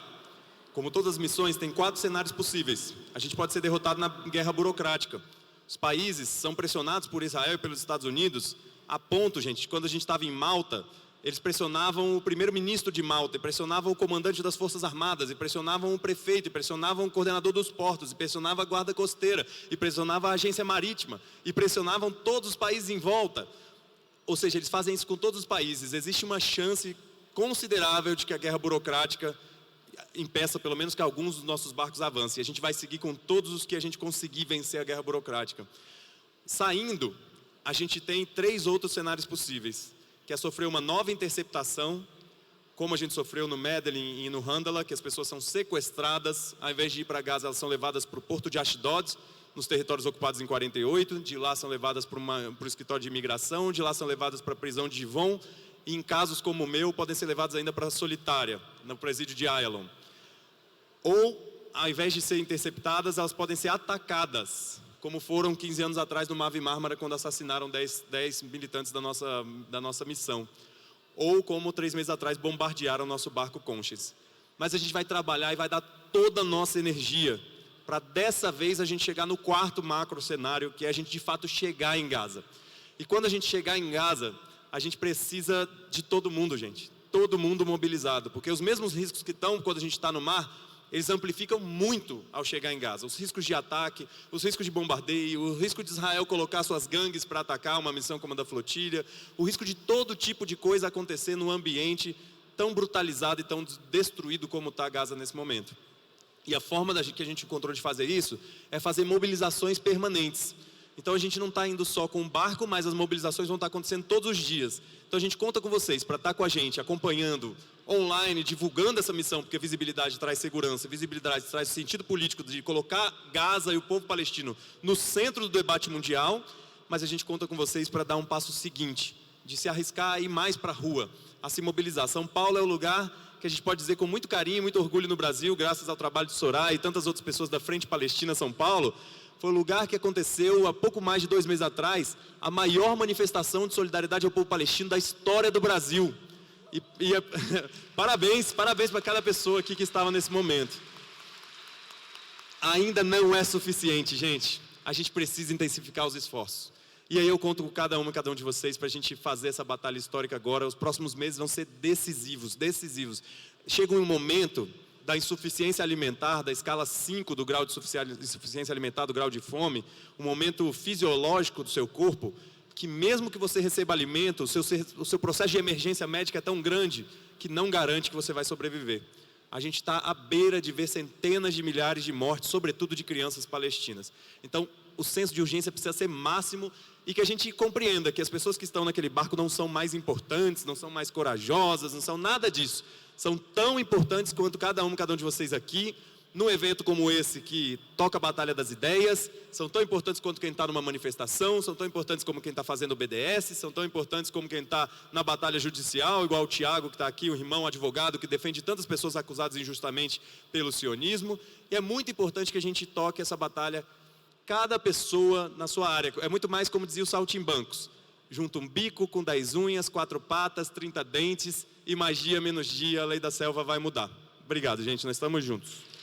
Como todas as missões, tem 4 cenários possíveis. A gente pode ser derrotado na guerra burocrática. Os países são pressionados por Israel e pelos Estados Unidos, a ponto, gente, quando a gente estava em Malta, eles pressionavam o primeiro-ministro de Malta, e pressionavam o comandante das Forças Armadas, e pressionavam o prefeito, e pressionavam o coordenador dos portos, e pressionavam a guarda costeira, e pressionavam a agência marítima, e pressionavam todos os países em volta. Ou seja, eles fazem isso com todos os países. Existe uma chance considerável de que a guerra burocrática impeça pelo menos que alguns dos nossos barcos avancem. A gente vai seguir com todos os que a gente conseguir vencer a guerra burocrática. Saindo, a gente tem 3 outros cenários possíveis, que é sofrer uma nova interceptação, como a gente sofreu no Medellín e no Handala, que as pessoas são sequestradas, ao invés de ir para Gaza, elas são levadas para o porto de Ashdod, nos territórios ocupados em 48, de lá são levadas para o escritório de imigração, de lá são levadas para a prisão de Givon, e em casos como o meu, podem ser levadas ainda para a Solitária, no presídio de Ayalon. Ou, ao invés de serem interceptadas, elas podem ser atacadas, como foram 15 anos atrás no Mavi Mármara, quando assassinaram 10 militantes da nossa missão. Ou como 3 meses atrás bombardearam o nosso barco Conchas. Mas a gente vai trabalhar e vai dar toda a nossa energia para dessa vez a gente chegar no 4º macro cenário, que é a gente de fato chegar em Gaza. E quando a gente chegar em Gaza, a gente precisa de todo mundo, gente. Todo mundo mobilizado, porque os mesmos riscos que estão quando a gente está no mar, eles amplificam muito ao chegar em Gaza. Os riscos de ataque, os riscos de bombardeio, o risco de Israel colocar suas gangues para atacar uma missão como a da flotilha, o risco de todo tipo de coisa acontecer num ambiente tão brutalizado e tão destruído como está Gaza nesse momento. E a forma que a gente encontrou de fazer isso é fazer mobilizações permanentes. Então a gente não está indo só com um barco, mas as mobilizações vão estar acontecendo todos os dias. Então a gente conta com vocês para estar com a gente, acompanhando online, divulgando essa missão, porque visibilidade traz segurança, visibilidade traz sentido político de colocar Gaza e o povo palestino no centro do debate mundial, mas a gente conta com vocês para dar um passo seguinte, de se arriscar a ir mais para a rua, a se mobilizar. São Paulo é o lugar que a gente pode dizer com muito carinho, muito orgulho no Brasil, graças ao trabalho de Soraya e tantas outras pessoas da Frente Palestina São Paulo. Foi o lugar que aconteceu há pouco mais de 2 meses atrás a maior manifestação de solidariedade ao povo palestino da história do Brasil. Parabéns para cada pessoa aqui que estava nesse momento. Ainda não é suficiente, gente. A gente precisa intensificar os esforços. E aí eu conto com cada um de vocês para a gente fazer essa batalha histórica agora. Os próximos meses vão ser decisivos. Chega um momento da insuficiência alimentar, da escala 5 do grau de insuficiência alimentar, do grau de fome, um momento fisiológico do seu corpo, que mesmo que você receba alimento, o seu processo de emergência médica é tão grande que não garante que você vai sobreviver. A gente está à beira de ver centenas de milhares de mortes, sobretudo de crianças palestinas. Então, o senso de urgência precisa ser máximo e que a gente compreenda que as pessoas que estão naquele barco não são mais importantes, não são mais corajosas, não são nada disso. São tão importantes quanto cada um de vocês aqui, num evento como esse que toca a batalha das ideias, são tão importantes quanto quem está numa manifestação, são tão importantes como quem está fazendo o BDS, são tão importantes como quem está na batalha judicial, igual o Tiago que está aqui, o irmão advogado que defende tantas pessoas acusadas injustamente pelo sionismo. E é muito importante que a gente toque essa batalha, cada pessoa na sua área. É muito mais como dizia o Saltimbancos: junta um bico com 10 unhas, 4 patas, 30 dentes, e mais dia, menos dia, a lei da selva vai mudar. Obrigado, gente, nós estamos juntos.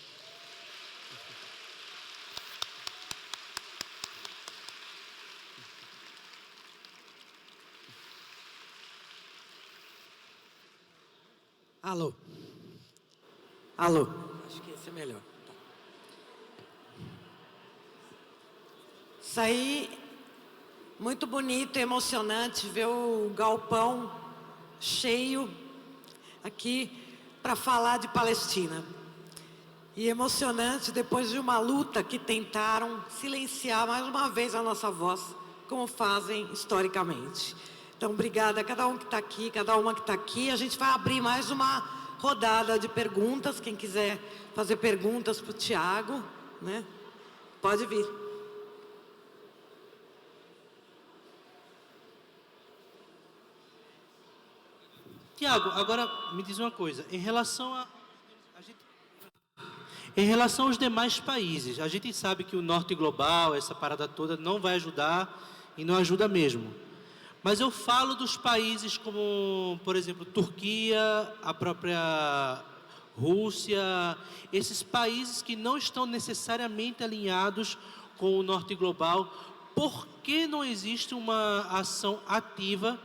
Alô? Alô? Acho que esse é melhor. Isso aí, muito bonito e emocionante ver o galpão cheio aqui para falar de Palestina. E emocionante depois de uma luta que tentaram silenciar mais uma vez a nossa voz, como fazem historicamente. Então, obrigada a cada um que está aqui, cada uma que está aqui. A gente vai abrir mais uma rodada de perguntas. Quem quiser fazer perguntas para o Tiago, né? Pode vir. Tiago, agora me diz uma coisa. Em relação aos demais países, a gente sabe que o norte global, essa parada toda, não vai ajudar e não ajuda mesmo. Mas eu falo dos países como, por exemplo, Turquia, a própria Rússia, esses países que não estão necessariamente alinhados com o norte global. Por que não existe uma ação ativa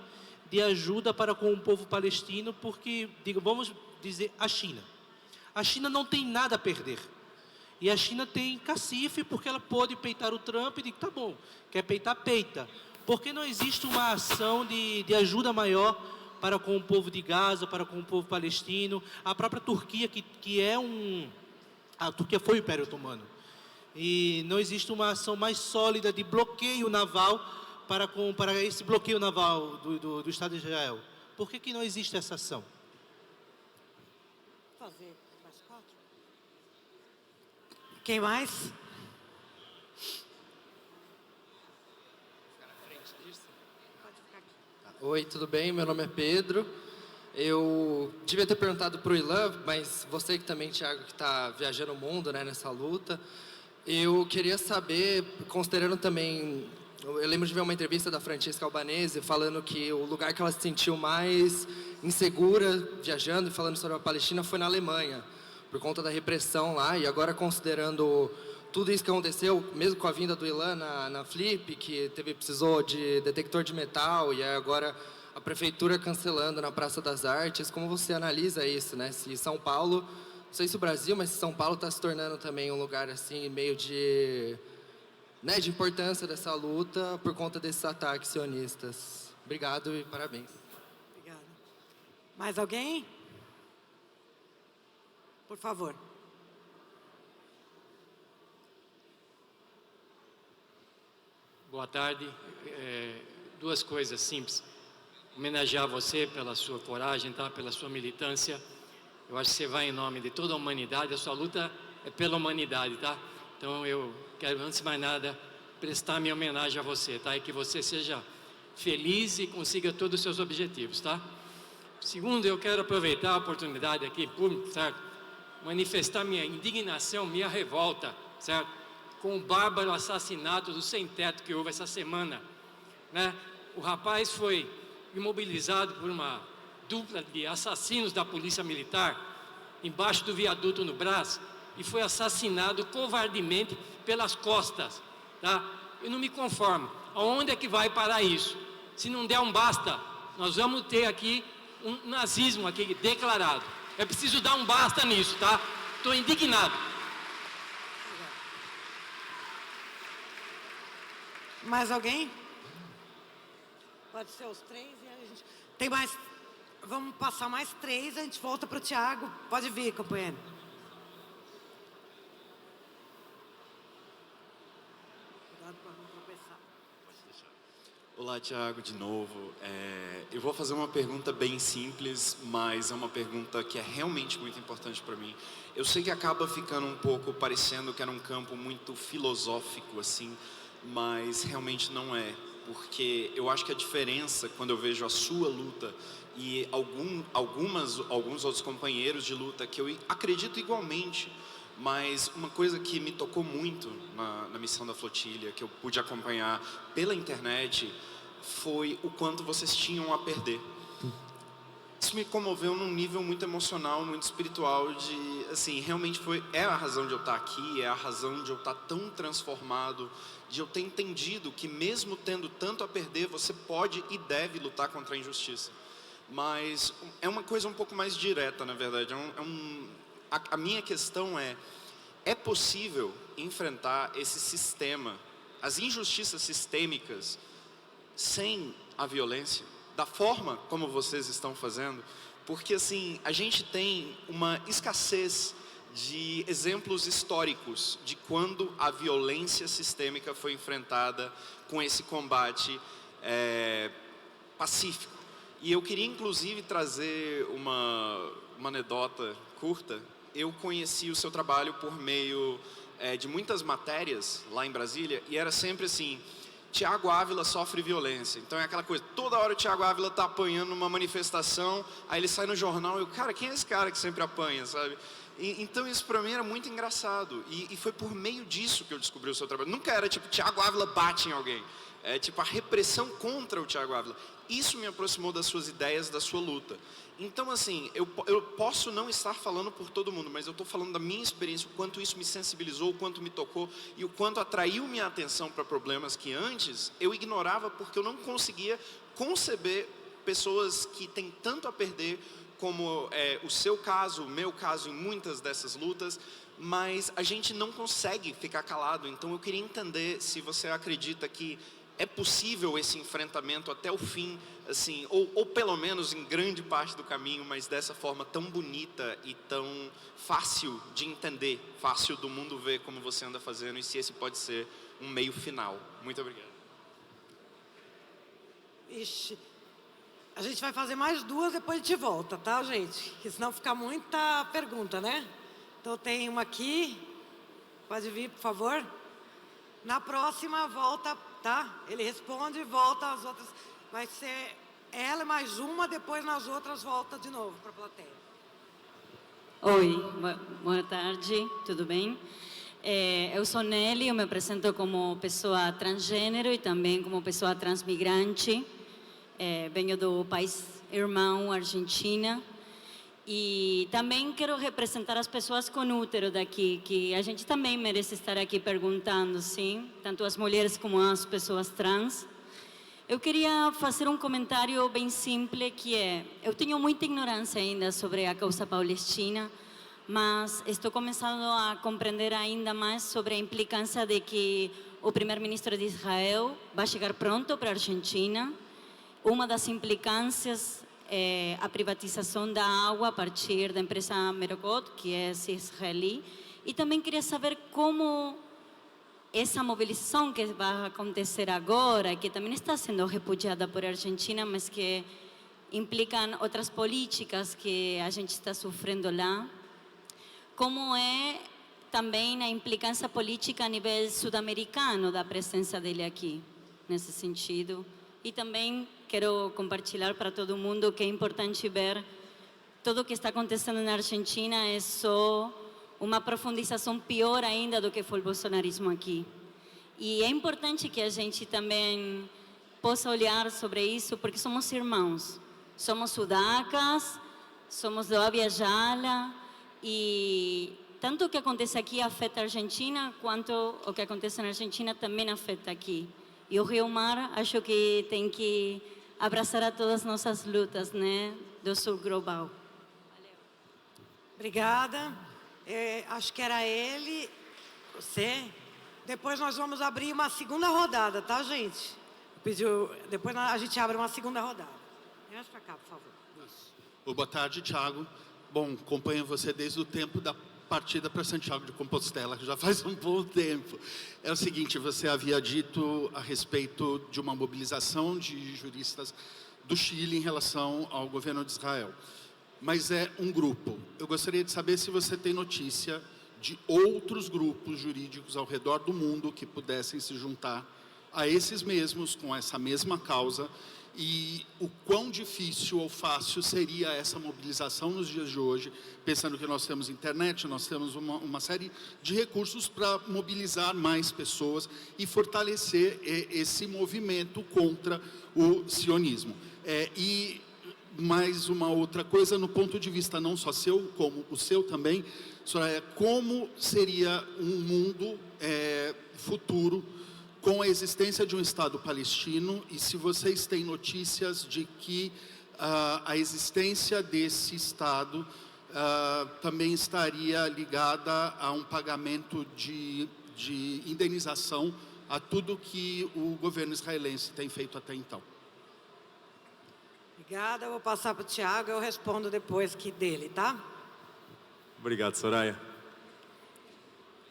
de ajuda para com o povo palestino? Porque, vamos dizer, a China. A China não tem nada a perder. E a China tem cacife porque ela pode peitar o Trump e dizer, tá bom, quer peitar, peita. por que não existe uma ação de ajuda maior para com o povo de Gaza, para com o povo palestino, a própria Turquia, que é a Turquia foi o Império Otomano. E não existe uma ação mais sólida de bloqueio naval para esse bloqueio naval do Estado de Israel. Por que não existe essa ação? Fazer mais 4. Quem mais? Oi, tudo bem? Meu nome é Pedro. Eu devia ter perguntado para o Ilan, mas você que também, Thiago, que está viajando o mundo, né, nessa luta, eu queria saber, considerando também, eu lembro de ver uma entrevista da Francesca Albanese falando que o lugar que ela se sentiu mais insegura viajando e falando sobre a Palestina foi na Alemanha, por conta da repressão lá, e agora considerando tudo isso que aconteceu, mesmo com a vinda do Ilan na Flip, que precisou de detector de metal, e agora a prefeitura cancelando na Praça das Artes, como você analisa isso, né? Se São Paulo, não sei se o Brasil, mas se São Paulo está se tornando também um lugar assim, meio de importância dessa luta por conta desses ataques sionistas. Obrigado e parabéns. Obrigada. Mais alguém? Por favor. Boa tarde. Duas coisas simples. Homenagear você pela sua coragem, tá? Pela sua militância. Eu acho que você vai em nome de toda a humanidade. A sua luta é pela humanidade, tá? Então eu quero, antes de mais nada, prestar minha homenagem a você, tá? E que você seja feliz e consiga todos os seus objetivos, tá? Segundo, eu quero aproveitar a oportunidade aqui, certo? Manifestar minha indignação, minha revolta, certo? Com o bárbaro assassinato do sem-teto que houve essa semana, né? O rapaz foi imobilizado por uma dupla de assassinos da polícia militar embaixo do viaduto no Brás e foi assassinado covardemente pelas costas, tá? Eu não me conformo. Aonde é que vai parar isso? Se não der um basta, nós vamos ter aqui um nazismo aqui declarado. É preciso dar um basta nisso, tá? Estou indignado. Mais alguém? Pode ser os 3 e a gente... Tem mais... Vamos passar mais 3, a gente volta para o Thiago. Pode vir, companheiro. Cuidado para não tropeçar. Olá, Thiago, de novo. Eu vou fazer uma pergunta bem simples, mas é uma pergunta que é realmente muito importante para mim. Eu sei que acaba ficando um pouco parecendo que era um campo muito filosófico, assim, mas realmente não é. Porque eu acho que a diferença, quando eu vejo a sua luta e alguns outros companheiros de luta que eu acredito igualmente, mas uma coisa que me tocou muito na missão da flotilha, que eu pude acompanhar pela internet, foi o quanto vocês tinham a perder. Isso me comoveu num nível muito emocional, muito espiritual, de, assim, realmente é a razão de eu estar aqui, é a razão de eu estar tão transformado, de eu ter entendido que mesmo tendo tanto a perder, você pode e deve lutar contra a injustiça. Mas é uma coisa um pouco mais direta, na verdade. A minha questão é possível enfrentar esse sistema, as injustiças sistêmicas, sem a violência? Da forma como vocês estão fazendo, porque assim, a gente tem uma escassez de exemplos históricos de quando a violência sistêmica foi enfrentada com esse combate pacífico. E eu queria inclusive trazer uma anedota curta. Eu conheci o seu trabalho por meio de muitas matérias lá em Brasília, e era sempre assim: Thiago Ávila sofre violência. Então é aquela coisa, toda hora o Thiago Ávila tá apanhando numa manifestação, aí ele sai no jornal e eu, cara, quem é esse cara que sempre apanha, sabe? Então isso pra mim era muito engraçado, e foi por meio disso que eu descobri o seu trabalho. Nunca era tipo, Thiago Ávila bate em alguém, é tipo a repressão contra o Thiago Ávila. Isso me aproximou das suas ideias, da sua luta. Então assim, eu posso não estar falando por todo mundo, mas eu estou falando da minha experiência, o quanto isso me sensibilizou, o quanto me tocou e o quanto atraiu minha atenção para problemas que antes eu ignorava porque eu não conseguia conceber pessoas que têm tanto a perder como o seu caso, o meu caso em muitas dessas lutas, mas a gente não consegue ficar calado. Então eu queria entender se você acredita que é possível esse enfrentamento até o fim, assim, ou pelo menos em grande parte do caminho, mas dessa forma tão bonita e tão fácil de entender, fácil do mundo ver como você anda fazendo, e se esse pode ser um meio final. Muito obrigado. Ixi, a gente vai fazer mais 2, depois a gente volta, tá, gente? Porque senão fica muita pergunta, né? Então tem uma aqui, pode vir, por favor. Na próxima, volta, tá? Ele responde e volta as outras. Vai ser ela mais uma, depois nas outras volta de novo para a plateia. Oi, boa tarde, tudo bem? Eu sou Nelly, eu me apresento como pessoa transgênero e também como pessoa transmigrante. Venho do país irmão, Argentina. E também quero representar as pessoas com útero daqui, que a gente também merece estar aqui perguntando, sim? Tanto as mulheres como as pessoas trans. Eu queria fazer um comentário bem simples, que eu tenho muita ignorância ainda sobre a causa palestina, mas estou começando a compreender ainda mais sobre a implicância de que o primeiro-ministro de Israel vai chegar pronto para a Argentina. Uma das implicâncias é a privatização da água a partir da empresa Mercot, que é israelí. E também queria saber como essa mobilização que vai acontecer agora, que também está sendo repudiada por Argentina, mas que implicam outras políticas que a gente está sofrendo lá, como é também a implicância política a nível sul-americano da presença dele aqui, nesse sentido. E também quero compartilhar para todo mundo que é importante ver tudo o que está acontecendo na Argentina é só uma profundização pior ainda do que foi o bolsonarismo aqui. E é importante que a gente também possa olhar sobre isso, porque somos irmãos. Somos sudacas, somos do Abya Yala, e tanto o que acontece aqui afeta a Argentina, quanto o que acontece na Argentina também afeta aqui. E o Rio Mar, acho que tem que abraçar a todas as nossas lutas, né, do sul global. Valeu. Obrigada. Acho que era ele, você. Depois nós vamos abrir uma segunda rodada, tá, gente? Depois a gente abre uma segunda rodada. Vem para cá, por favor. Isso. Boa tarde, Thiago. Bom, acompanho você desde o tempo da partida para Santiago de Compostela, que já faz um bom tempo. É o seguinte, você havia dito a respeito de uma mobilização de juristas do Chile em relação ao governo de Israel. Mas é um grupo. Eu gostaria de saber se você tem notícia de outros grupos jurídicos ao redor do mundo que pudessem se juntar a esses mesmos, com essa mesma causa, e o quão difícil ou fácil seria essa mobilização nos dias de hoje, pensando que nós temos internet, nós temos uma série de recursos para mobilizar mais pessoas e fortalecer esse movimento contra o sionismo. E mais uma outra coisa, no ponto de vista não só seu, como o seu também, Soraya, como seria um mundo futuro com a existência de um Estado palestino, e se vocês têm notícias de que a existência desse Estado também estaria ligada a um pagamento de indenização a tudo que o governo israelense tem feito até então. Obrigada, eu vou passar para o Thiago, eu respondo depois dele, tá? Obrigado, Soraya.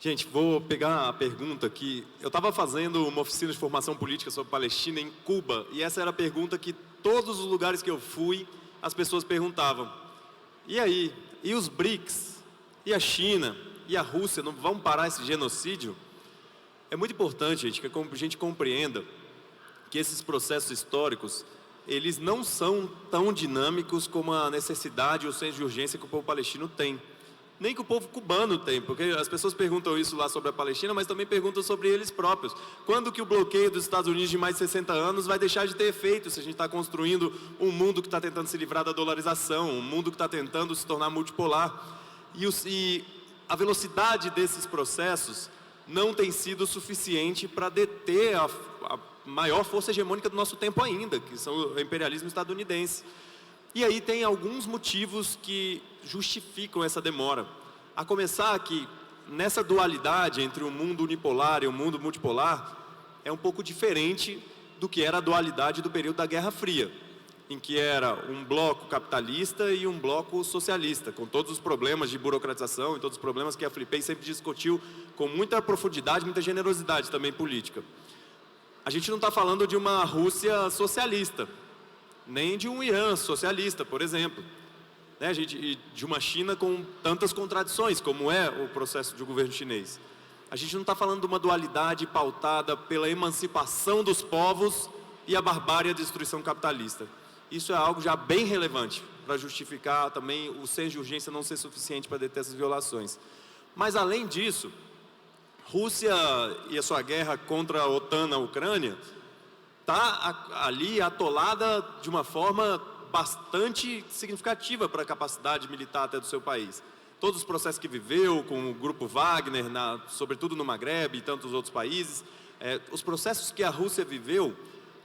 Gente, vou pegar a pergunta aqui. Eu estava fazendo uma oficina de formação política sobre Palestina em Cuba, e essa era a pergunta que todos os lugares que eu fui, as pessoas perguntavam. E aí? E os BRICS? E a China? E a Rússia? Não vão parar esse genocídio? É muito importante, gente, que a gente compreenda que esses processos históricos, eles não são tão dinâmicos como a necessidade ou o senso de urgência que o povo palestino tem. Nem que o povo cubano tem, porque as pessoas perguntam isso lá sobre a Palestina, mas também perguntam sobre eles próprios. Quando que o bloqueio dos Estados Unidos de mais de 60 anos vai deixar de ter efeito, se a gente está construindo um mundo que está tentando se livrar da dolarização, um mundo que está tentando se tornar multipolar? E a velocidade desses processos não tem sido suficiente para deter a maior força hegemônica do nosso tempo ainda, que são o imperialismo estadunidense. E aí tem alguns motivos que justificam essa demora. A começar que nessa dualidade entre o mundo unipolar e o mundo multipolar, é um pouco diferente do que era a dualidade do período da Guerra Fria, em que era um bloco capitalista e um bloco socialista, com todos os problemas de burocratização e todos os problemas que a Flipei sempre discutiu com muita profundidade, muita generosidade também política. A gente não está falando de uma Rússia socialista, nem de um Irã socialista, por exemplo, né, e de uma China com tantas contradições, como é o processo de governo chinês. A gente não está falando de uma dualidade pautada pela emancipação dos povos e a barbárie e a destruição capitalista. Isso é algo já bem relevante para justificar também o senso de urgência não ser suficiente para deter essas violações. Mas, além disso, Rússia e a sua guerra contra a OTAN na Ucrânia está ali atolada de uma forma bastante significativa para a capacidade militar até do seu país. Todos os processos que viveu com o grupo Wagner, sobretudo no Maghreb e tantos outros países, os processos que a Rússia viveu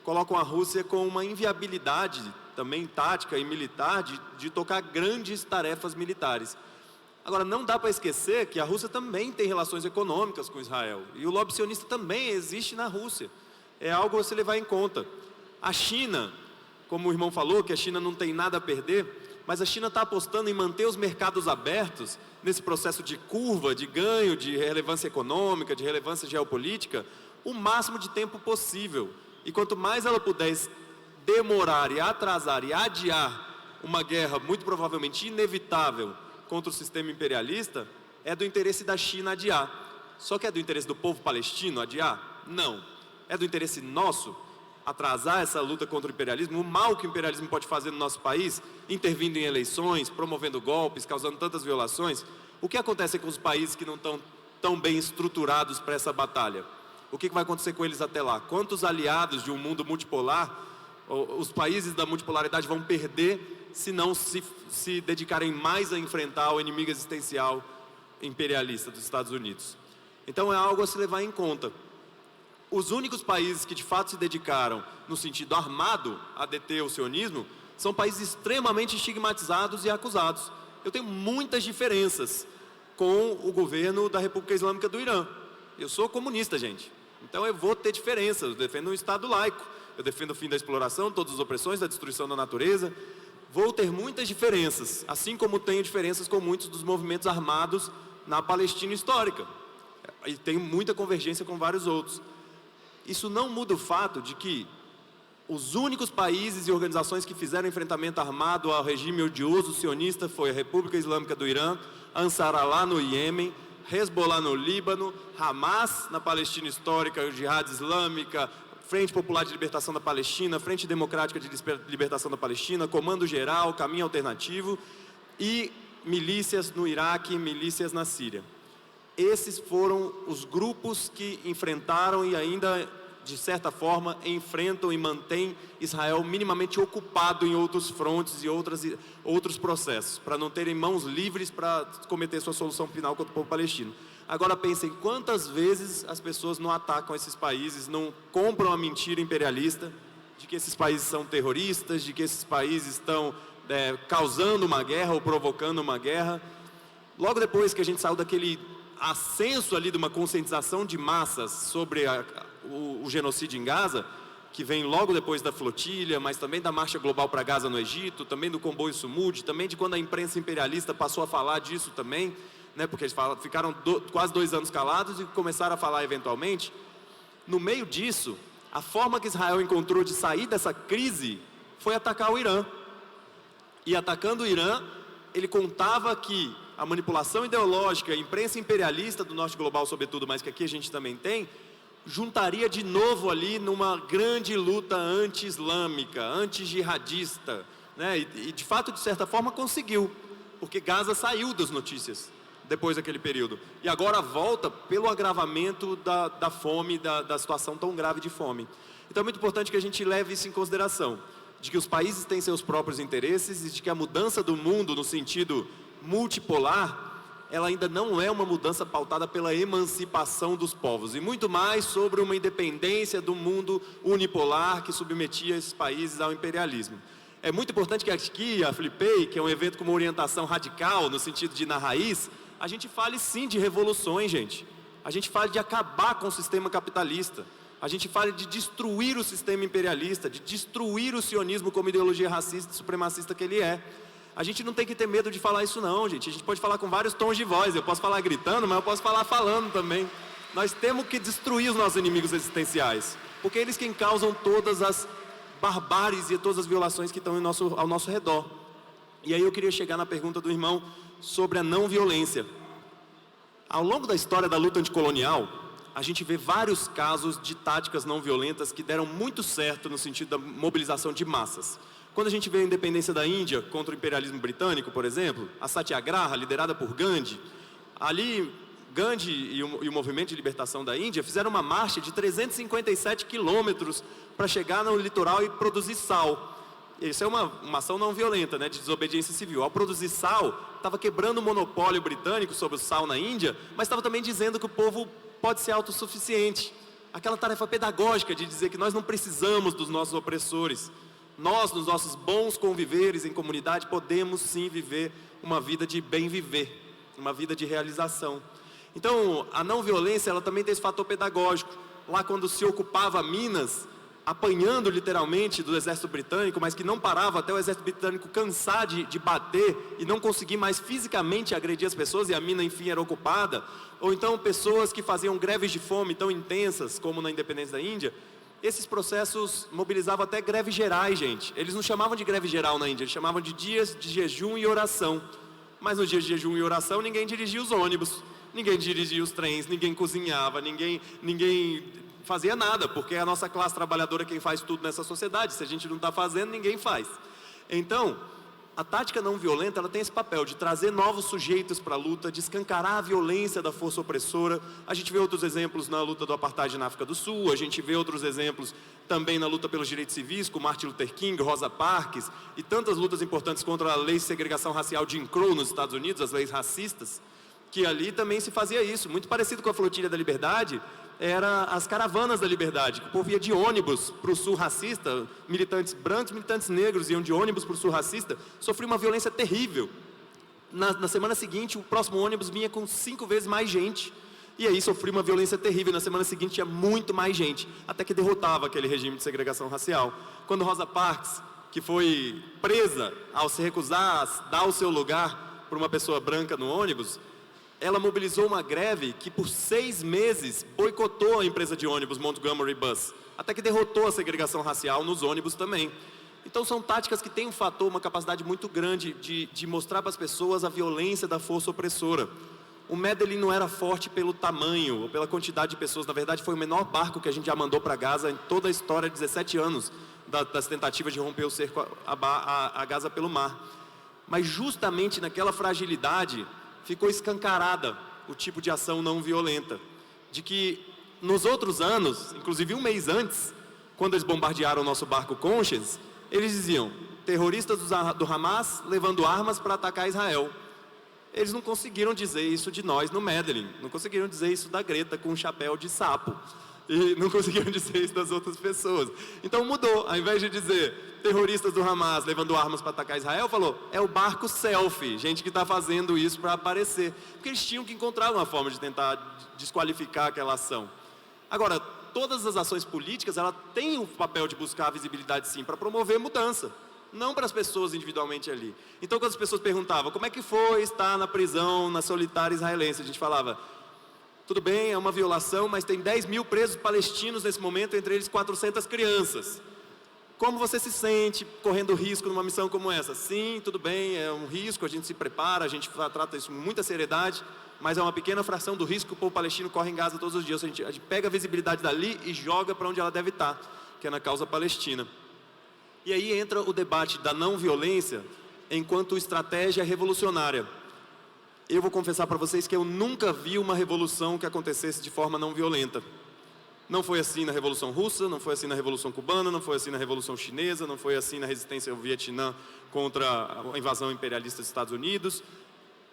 colocam a Rússia com uma inviabilidade também tática e militar de tocar grandes tarefas militares. Agora, não dá para esquecer que a Rússia também tem relações econômicas com Israel, e o lobby sionista também existe na Rússia. É algo a se levar em conta. A China, como o irmão falou, que a China não tem nada a perder, mas a China está apostando em manter os mercados abertos nesse processo de curva, de ganho, de relevância econômica, de relevância geopolítica, o máximo de tempo possível. E quanto mais ela puder demorar e atrasar e adiar uma guerra muito provavelmente inevitável contra o sistema imperialista, é do interesse da China adiar. Só que é do interesse do povo palestino adiar? Não. É do interesse nosso atrasar essa luta contra o imperialismo, o mal que o imperialismo pode fazer no nosso país, intervindo em eleições, promovendo golpes, causando tantas violações. O que acontece com os países que não estão tão bem estruturados para essa batalha? O que vai acontecer com eles até lá? Quantos aliados de um mundo multipolar os países da multipolaridade vão perder se não se dedicarem mais a enfrentar o inimigo existencial imperialista dos Estados Unidos? Então é algo a se levar em conta. Os únicos países que de fato se dedicaram no sentido armado a deter o sionismo são países extremamente estigmatizados e acusados. Eu tenho muitas diferenças com o governo da República Islâmica do Irã. Eu sou comunista, gente. Então eu vou ter diferenças. Eu defendo um Estado laico. Eu defendo o fim da exploração, todas as opressões, da destruição da natureza. Vou ter muitas diferenças, assim como tenho diferenças com muitos dos movimentos armados na Palestina histórica. E tenho muita convergência com vários outros. Isso não muda o fato de que os únicos países e organizações que fizeram enfrentamento armado ao regime odioso sionista foi a República Islâmica do Irã, Ansar-Allah no Iêmen, Hezbollah no Líbano, Hamas na Palestina histórica, Jihad Islâmica, Frente Popular de Libertação da Palestina, Frente Democrática de Libertação da Palestina, Comando Geral, Caminho Alternativo e milícias no Iraque, milícias na Síria. Esses foram os grupos que enfrentaram e ainda, de certa forma, enfrentam e mantêm Israel minimamente ocupado em outros frontes e outros processos, para não terem mãos livres para cometer sua solução final contra o povo palestino. Agora pensem quantas vezes as pessoas não atacam esses países, não compram a mentira imperialista de que esses países são terroristas, de que esses países estão causando uma guerra ou provocando uma guerra. Logo depois que a gente saiu daquele ascenso ali de uma conscientização de massas sobre o genocídio em Gaza, que vem logo depois da flotilha, mas também da marcha global para Gaza no Egito, também do comboio Sumud, também de quando a imprensa imperialista passou a falar disso também, né, porque eles ficaram quase 2 anos calados e começaram a falar eventualmente. No meio disso, a forma que Israel encontrou de sair dessa crise foi atacar o Irã. E atacando o Irã, ele contava que a manipulação ideológica, a imprensa imperialista do norte global sobretudo, mas que aqui a gente também tem, juntaria de novo ali numa grande luta anti-islâmica, anti-jihadista, né? E de fato, de certa forma, conseguiu, porque Gaza saiu das notícias depois daquele período. E agora volta pelo agravamento da fome, da situação tão grave de fome. Então é muito importante que a gente leve isso em consideração, de que os países têm seus próprios interesses e de que a mudança do mundo no sentido multipolar, ela ainda não é uma mudança pautada pela emancipação dos povos, e muito mais sobre uma independência do mundo unipolar que submetia esses países ao imperialismo. É muito importante que aqui, a Flipei, que é um evento com uma orientação radical, no sentido de ir na raiz, a gente fale sim de revoluções, gente. A gente fale de acabar com o sistema capitalista. a gente fala de destruir o sistema imperialista, de destruir o sionismo como ideologia racista e supremacista que ele é. A gente não tem que ter medo de falar isso não, gente. A gente pode falar com vários tons de voz. Eu posso falar gritando, mas eu posso falar falando também. Nós temos que destruir os nossos inimigos existenciais, porque eles quem causam todas as barbáries e todas as violações que estão ao nosso redor. E aí eu queria chegar na pergunta do irmão sobre a não violência. Ao longo da história da luta anticolonial, a gente vê vários casos de táticas não violentas que deram muito certo no sentido da mobilização de massas. Quando a gente vê a independência da Índia contra o imperialismo britânico, por exemplo, a Satyagraha, liderada por Gandhi, ali Gandhi e o movimento de libertação da Índia fizeram uma marcha de 357 quilômetros para chegar no litoral e produzir sal. Isso é uma ação não violenta, né, de desobediência civil. Ao produzir sal, estava quebrando o monopólio britânico sobre o sal na Índia, mas estava também dizendo que o povo pode ser autossuficiente. Aquela tarefa pedagógica de dizer que nós não precisamos dos nossos opressores. Nós, nos nossos bons conviveres em comunidade, podemos sim viver uma vida de bem viver, uma vida de realização. Então, a não violência, ela também tem esse fator pedagógico. Lá quando se ocupava Minas, apanhando literalmente do exército britânico, mas que não parava até o exército britânico cansar de bater e não conseguir mais fisicamente agredir as pessoas, e a mina enfim era ocupada, ou então pessoas que faziam greves de fome tão intensas como na independência da Índia. Esses processos mobilizavam até greves gerais, gente. Eles não chamavam de greve geral na Índia, eles chamavam de dias de jejum e oração. Mas nos dias de jejum e oração ninguém dirigia os ônibus, ninguém dirigia os trens, ninguém cozinhava, ninguém fazia nada, porque é a nossa classe trabalhadora quem faz tudo nessa sociedade. Se a gente não está fazendo, ninguém faz. Então, a tática não violenta, ela tem esse papel de trazer novos sujeitos para a luta, de escancarar a violência da força opressora. A gente vê outros exemplos na luta do apartheid na África do Sul, a gente vê outros exemplos também na luta pelos direitos civis, com Martin Luther King, Rosa Parks, e tantas lutas importantes contra a lei de segregação racial Jim Crow nos Estados Unidos, as leis racistas, que ali também se fazia isso. Muito parecido com a Flotilha da Liberdade, era as caravanas da liberdade, que o povo ia de ônibus para o sul racista, militantes brancos, militantes negros iam de ônibus para o sul racista, sofria uma violência terrível. Na semana seguinte, o próximo ônibus vinha com 5 vezes mais gente, e aí sofria uma violência terrível. Na semana seguinte tinha muito mais gente, até que derrotava aquele regime de segregação racial. Quando Rosa Parks, que foi presa ao se recusar a dar o seu lugar para uma pessoa branca no ônibus, ela mobilizou uma greve que por 6 meses boicotou a empresa de ônibus Montgomery Bus, até que derrotou a segregação racial nos ônibus também. Então são táticas que têm um fator, uma capacidade muito grande de mostrar para as pessoas a violência da força opressora. O Medellín não era forte pelo tamanho ou pela quantidade de pessoas, na verdade foi o menor barco que a gente já mandou para Gaza em toda a história, 17 anos das tentativas de romper o cerco a Gaza pelo mar. Mas justamente naquela fragilidade ficou escancarada o tipo de ação não violenta, de que nos outros anos, inclusive um mês antes, quando eles bombardearam o nosso barco Conscience, eles diziam, terroristas do Hamas levando armas para atacar Israel. Eles não conseguiram dizer isso de nós no Medellín, não conseguiram dizer isso da Greta com um chapéu de sapo, e não conseguiram dizer isso das outras pessoas. Então mudou, ao invés de dizer terroristas do Hamas levando armas para atacar Israel, falou, é o barco selfie, gente que está fazendo isso para aparecer. Porque eles tinham que encontrar uma forma de tentar desqualificar aquela ação. Agora, todas as ações políticas, ela tem o papel de buscar a visibilidade sim, para promover mudança, não para as pessoas individualmente ali. Então quando as pessoas perguntavam, como é que foi estar na prisão, na solitária israelense, a gente falava, tudo bem, é uma violação, mas tem 10 mil presos palestinos nesse momento, entre eles 400 crianças. Como você se sente correndo risco numa missão como essa? Sim, tudo bem, é um risco, a gente se prepara, a gente trata isso com muita seriedade, mas é uma pequena fração do risco que o povo palestino corre em Gaza todos os dias. A gente pega a visibilidade dali e joga para onde ela deve estar, que é na causa palestina. E aí entra o debate da não violência enquanto estratégia revolucionária. Eu vou confessar para vocês que eu nunca vi uma revolução que acontecesse de forma não violenta. Não foi assim na Revolução Russa, não foi assim na Revolução Cubana, não foi assim na Revolução Chinesa, não foi assim na resistência ao Vietnã contra a invasão imperialista dos Estados Unidos.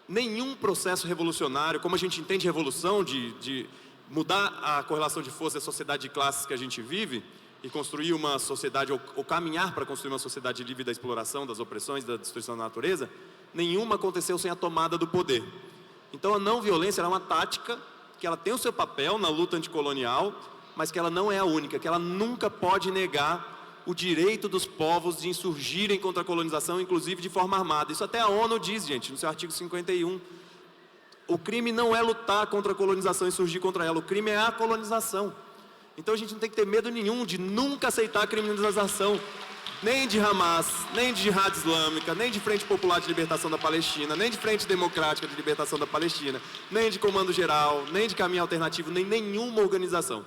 Nenhum processo revolucionário, como a gente entende revolução, de mudar a correlação de força e a sociedade de classes que a gente vive, e construir uma sociedade, ou caminhar para construir uma sociedade livre da exploração, das opressões, da destruição da natureza, nenhuma aconteceu sem a tomada do poder. Então a não violência é uma tática que ela tem o seu papel na luta anticolonial, mas que ela não é a única, que ela nunca pode negar o direito dos povos de insurgirem contra a colonização, inclusive de forma armada. Isso até a ONU diz, gente, no seu artigo 51. O crime não é lutar contra a colonização e surgir contra ela, o crime é a colonização. Então a gente não tem que ter medo nenhum de nunca aceitar a criminalização, nem de Hamas, nem de Jihad Islâmica, nem de Frente Popular de Libertação da Palestina, nem de Frente Democrática de Libertação da Palestina, nem de Comando Geral, nem de Caminho Alternativo, nem nenhuma organização.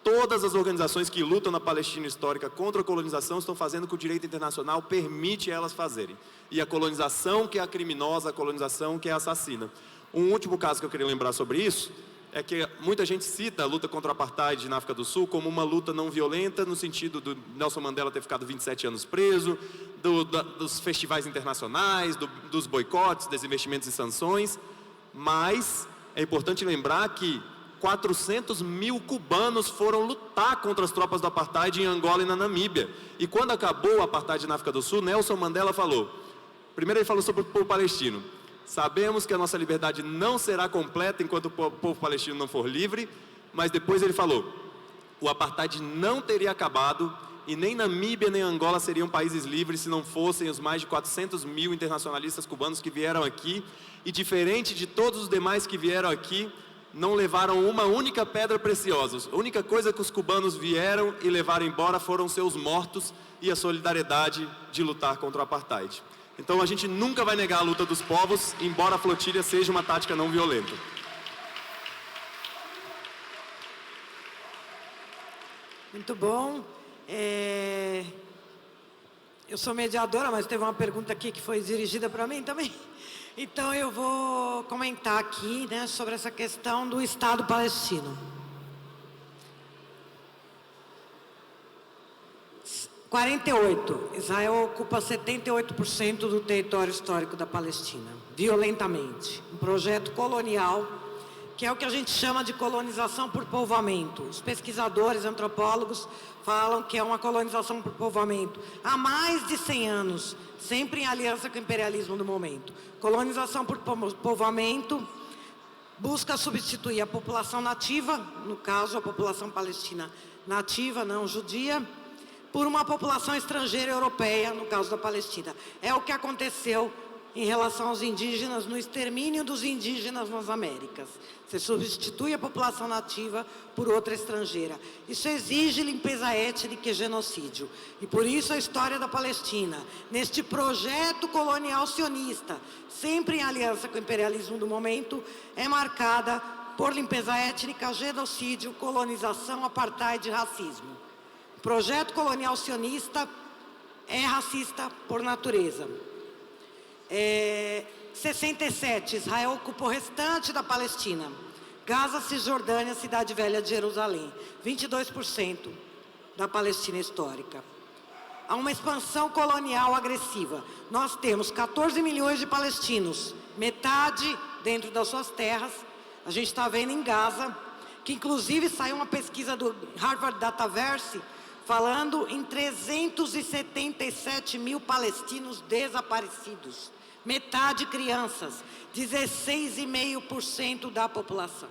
Todas as organizações que lutam na Palestina histórica contra a colonização estão fazendo o que o direito internacional permite elas fazerem. E a colonização que é a criminosa, a colonização que é a assassina. Um último caso que eu queria lembrar sobre isso é que muita gente cita a luta contra o apartheid na África do Sul como uma luta não violenta, no sentido do Nelson Mandela ter ficado 27 anos preso, dos festivais internacionais, dos boicotes, desinvestimentos e sanções, mas é importante lembrar que 400 mil cubanos foram lutar contra as tropas do apartheid em Angola e na Namíbia. E quando acabou o apartheid na África do Sul, Nelson Mandela falou, primeiro ele falou sobre o povo palestino, sabemos que a nossa liberdade não será completa enquanto o povo palestino não for livre, mas depois ele falou, o apartheid não teria acabado e nem Namíbia nem Angola seriam países livres se não fossem os mais de 400 mil internacionalistas cubanos que vieram aqui e, diferente de todos os demais que vieram aqui, não levaram uma única pedra preciosa. A única coisa que os cubanos vieram e levaram embora foram seus mortos e a solidariedade de lutar contra o apartheid. Então a gente nunca vai negar a luta dos povos, embora a flotilha seja uma tática não violenta. Muito bom. Eu sou mediadora, mas teve uma pergunta aqui que foi dirigida para mim também. Então eu vou comentar aqui, né, sobre essa questão do Estado palestino. 48. Israel ocupa 78% do território histórico da Palestina, violentamente. Um projeto colonial, que é o que a gente chama de colonização por povoamento. Os pesquisadores, antropólogos, falam que é uma colonização por povoamento há mais de 100 anos, sempre em aliança com o imperialismo do momento. Colonização por povoamento busca substituir a população nativa, no caso a população palestina nativa, não judia, por uma população estrangeira europeia, no caso da Palestina. É o que aconteceu em relação aos indígenas, no extermínio dos indígenas nas Américas. Você substitui a população nativa por outra estrangeira. Isso exige limpeza étnica e genocídio. E por isso a história da Palestina, neste projeto colonial sionista, sempre em aliança com o imperialismo do momento, é marcada por limpeza étnica, genocídio, colonização, apartheid e racismo. O projeto colonial sionista é racista por natureza. 67, Israel ocupa o restante da Palestina. Gaza, Cisjordânia, Cidade Velha de Jerusalém. 22% da Palestina histórica. Há uma expansão colonial agressiva. Nós temos 14 milhões de palestinos, metade dentro das suas terras. A gente está vendo em Gaza, que inclusive saiu uma pesquisa do Harvard Dataverse, falando em 377 mil palestinos desaparecidos. Metade crianças, 16,5% da população.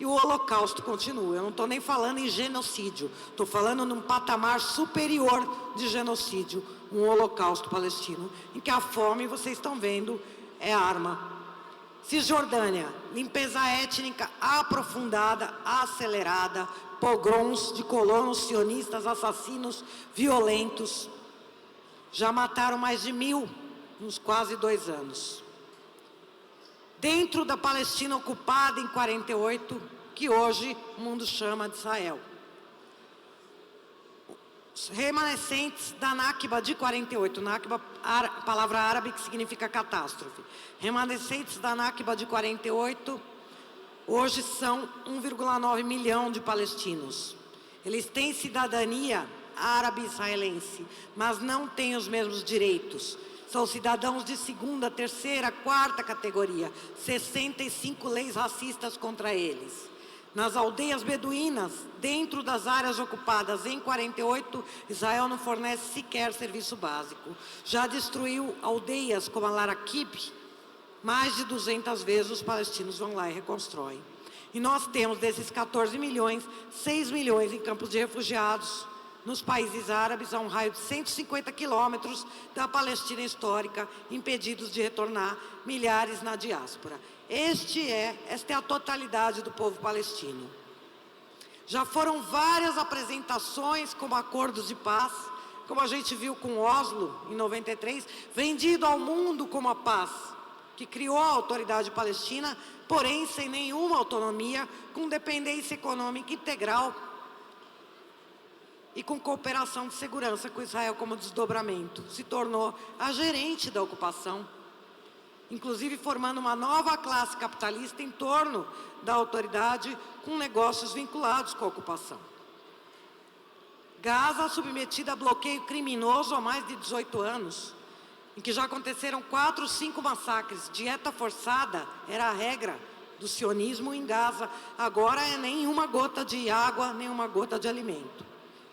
E o Holocausto continua. Eu não estou nem falando em genocídio, estou falando num patamar superior de genocídio, um Holocausto palestino, em que a fome, vocês estão vendo, é arma. Cisjordânia, limpeza étnica aprofundada, acelerada, pogroms de colonos sionistas, assassinos violentos. Já mataram mais de 1.000 nos quase 2 anos. Dentro da Palestina ocupada em 48, que hoje o mundo chama de Israel. Os remanescentes da Nakba de 48, Nakba, palavra árabe que significa catástrofe. Remanescentes da Nakba de 48, hoje são 1,9 milhão de palestinos. Eles têm cidadania árabe-israelense, mas não têm os mesmos direitos. São cidadãos de segunda, terceira, quarta categoria. 65 leis racistas contra eles. Nas aldeias beduínas, dentro das áreas ocupadas em 48, Israel não fornece sequer serviço básico. Já destruiu aldeias como a Larakib. Mais de 200 vezes os palestinos vão lá e reconstroem. E nós temos, desses 14 milhões, 6 milhões em campos de refugiados, nos países árabes, a um raio de 150 quilômetros da Palestina histórica, impedidos de retornar, milhares na diáspora. Esta é a totalidade do povo palestino. Já foram várias apresentações como acordos de paz, como a gente viu com Oslo, em 93, vendido ao mundo como a paz, que criou a autoridade palestina, porém sem nenhuma autonomia, com dependência econômica integral e com cooperação de segurança com Israel como desdobramento. Se tornou a gerente da ocupação, inclusive formando uma nova classe capitalista em torno da autoridade, com negócios vinculados com a ocupação. Gaza submetida a bloqueio criminoso há mais de 18 anos, em que já aconteceram 4 ou 5 massacres. Dieta forçada era a regra do sionismo em Gaza. Agora é nenhuma gota de água, nenhuma gota de alimento.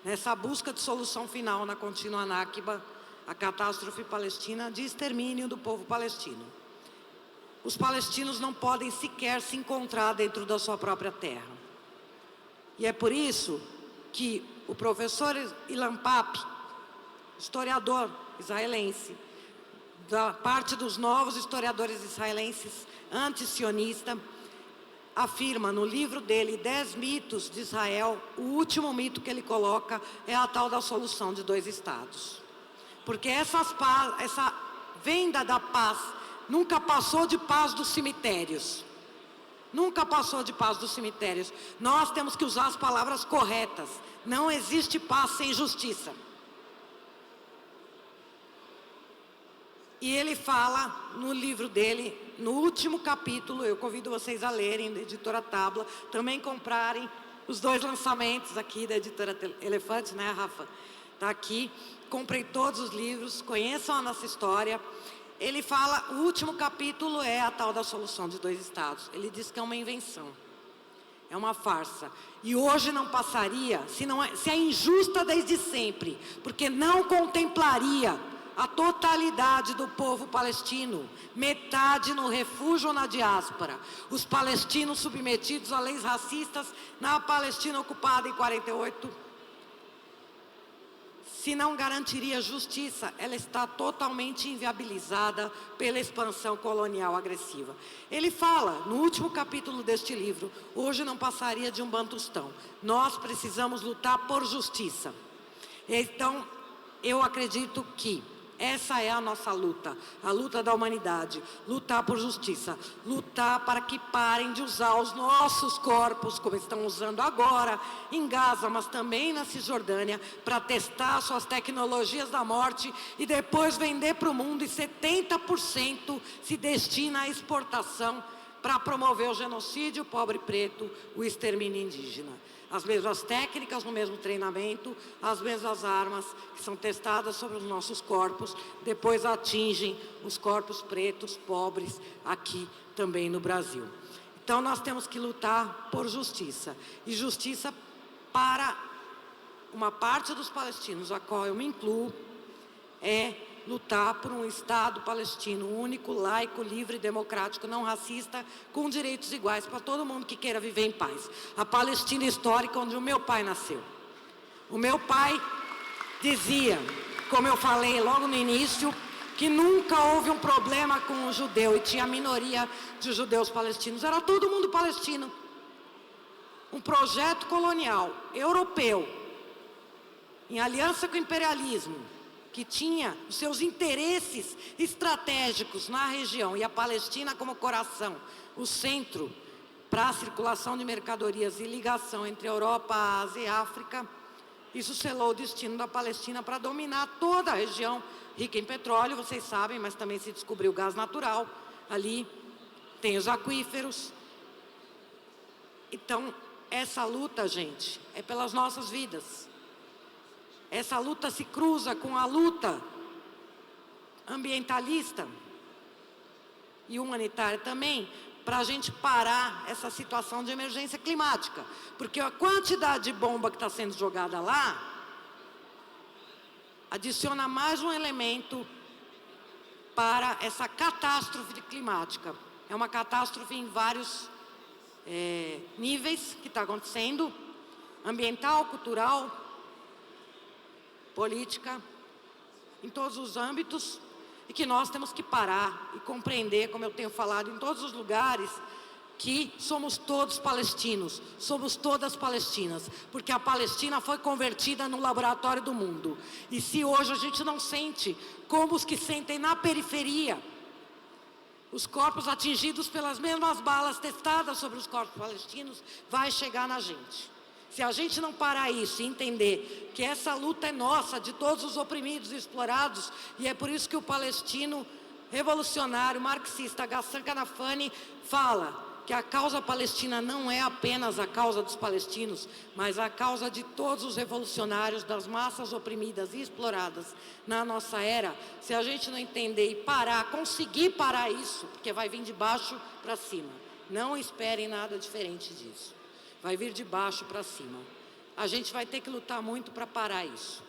Nessa busca de solução final na contínua Nakba, a catástrofe palestina de extermínio do povo palestino. Os palestinos não podem sequer se encontrar dentro da sua própria terra. E é por isso que o professor Ilan Pappé, historiador israelense, da parte dos novos historiadores israelenses anti-sionistas, afirma no livro dele, 10 mitos de Israel, o último mito que ele coloca é a tal da solução de 2 estados. Porque essa venda da paz nunca passou de paz dos cemitérios. Nunca passou de paz dos cemitérios. Nós temos que usar as palavras corretas. Não existe paz sem justiça. E ele fala no livro dele, no último capítulo, eu convido vocês a lerem, da editora Tabla, também comprarem os 2 lançamentos aqui da editora Elefante, né, Rafa? Está aqui, comprei todos os livros, conheçam a nossa história. Ele fala, o último capítulo é a tal da solução de 2 estados. Ele diz que é uma invenção, é uma farsa. E hoje não passaria, se é injusta desde sempre, porque não contemplaria a totalidade do povo palestino, metade no refúgio ou na diáspora, os palestinos submetidos a leis racistas na Palestina ocupada em 48. Se não garantiria justiça, ela está totalmente inviabilizada pela expansão colonial agressiva. Ele fala, no último capítulo deste livro, hoje não passaria de um bantustão. Nós precisamos lutar por justiça. Então, eu acredito que essa é a nossa luta, a luta da humanidade, lutar por justiça, lutar para que parem de usar os nossos corpos, como estão usando agora em Gaza, mas também na Cisjordânia, para testar suas tecnologias da morte e depois vender para o mundo, e 70% se destina à exportação para promover o genocídio, o pobre preto, o extermínio indígena. As mesmas técnicas, no mesmo treinamento, as mesmas armas que são testadas sobre os nossos corpos, depois atingem os corpos pretos, pobres, aqui também no Brasil. Então nós temos que lutar por justiça. E justiça para uma parte dos palestinos, a qual eu me incluo, é lutar por um Estado palestino único, laico, livre, democrático, não racista, com direitos iguais para todo mundo que queira viver em paz. A Palestina histórica, onde o meu pai nasceu. O meu pai dizia, como eu falei logo no início, que nunca houve um problema com o judeu, e tinha minoria de judeus palestinos, era todo mundo palestino. Um projeto colonial europeu, em aliança com o imperialismo, que tinha os seus interesses estratégicos na região, e a Palestina como coração, o centro para a circulação de mercadorias e ligação entre Europa, Ásia e África. Isso selou o destino da Palestina para dominar toda a região rica em petróleo, vocês sabem, mas também se descobriu gás natural, ali tem os aquíferos. Então, essa luta, gente, é pelas nossas vidas. Essa luta se cruza com a luta ambientalista e humanitária também, para a gente parar essa situação de emergência climática. Porque a quantidade de bomba que está sendo jogada lá adiciona mais um elemento para essa catástrofe climática. É uma catástrofe em vários níveis que está acontecendo, ambiental, cultural, política, em todos os âmbitos, e que nós temos que parar e compreender, como eu tenho falado em todos os lugares, que somos todos palestinos, somos todas palestinas, porque a Palestina foi convertida no laboratório do mundo. E se hoje a gente não sente como os que sentem na periferia, os corpos atingidos pelas mesmas balas testadas sobre os corpos palestinos, vai chegar na gente. Se a gente não parar isso e entender que essa luta é nossa, de todos os oprimidos e explorados, e é por isso que o palestino revolucionário, marxista, Ghassan Kanafani, fala que a causa palestina não é apenas a causa dos palestinos, mas a causa de todos os revolucionários, das massas oprimidas e exploradas na nossa era. Se a gente não entender e parar, conseguir parar isso, porque vai vir de baixo para cima. Não esperem nada diferente disso. Vai vir de baixo para cima. A gente vai ter que lutar muito para parar isso.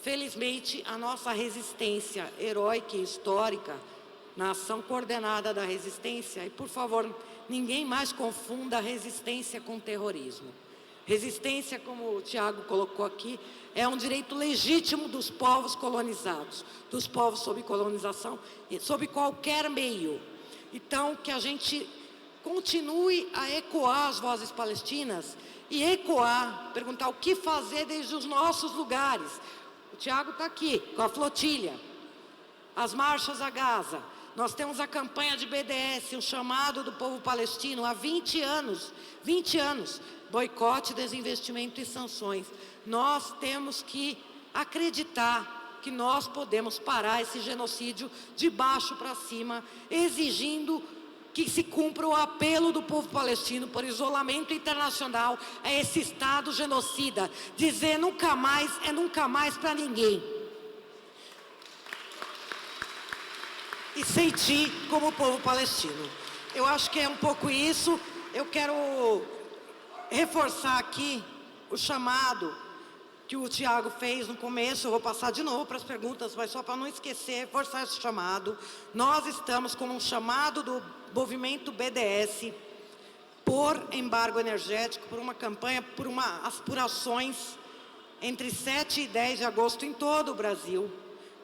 Felizmente, a nossa resistência heróica e histórica, na ação coordenada da resistência, e por favor, ninguém mais confunda resistência com terrorismo. Resistência, como o Tiago colocou aqui, é um direito legítimo dos povos colonizados, dos povos sob colonização, sob qualquer meio. Então, que a gente continue a ecoar as vozes palestinas e ecoar, perguntar o que fazer desde os nossos lugares. O Tiago está aqui, com a flotilha, as marchas a Gaza. Nós temos a campanha de BDS, o chamado do povo palestino, há 20 anos, boicote, desinvestimento e sanções. Nós temos que acreditar que nós podemos parar esse genocídio de baixo para cima, exigindo que se cumpra o apelo do povo palestino por isolamento internacional a esse Estado genocida. Dizer nunca mais é nunca mais para ninguém. E sentir como o povo palestino. Eu acho que é um pouco isso. Eu quero reforçar aqui o chamado que o Tiago fez no começo. Eu vou passar de novo para as perguntas, mas só para não esquecer, reforçar esse chamado. Nós estamos com um chamado do movimento BDS por embargo energético, por uma campanha, por ações entre 7 e 10 de agosto em todo o Brasil,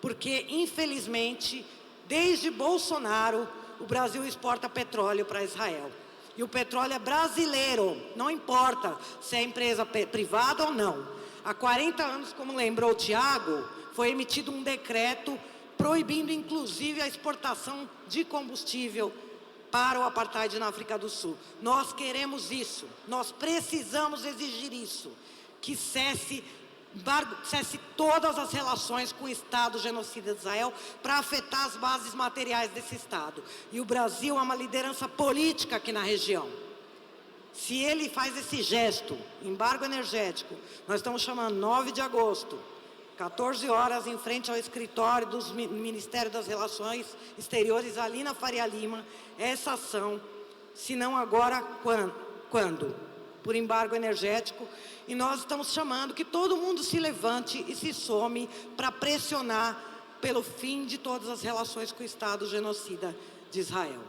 porque, infelizmente, desde Bolsonaro, o Brasil exporta petróleo para Israel. E o petróleo é brasileiro, não importa se é empresa privada ou não. Há 40 anos, como lembrou o Tiago, foi emitido um decreto proibindo, inclusive, a exportação de combustível para o apartheid na África do Sul. Nós queremos isso, nós precisamos exigir isso, que cesse todas as relações com o Estado genocida de Israel para afetar as bases materiais desse Estado. E o Brasil é uma liderança política aqui na região. Se ele faz esse gesto, embargo energético, nós estamos chamando 9 de agosto, 14 horas, em frente ao escritório do Ministério das Relações Exteriores, ali na Faria Lima, essa ação, se não agora, quando? Por embargo energético. E nós estamos chamando que todo mundo se levante e se some para pressionar pelo fim de todas as relações com o Estado genocida de Israel.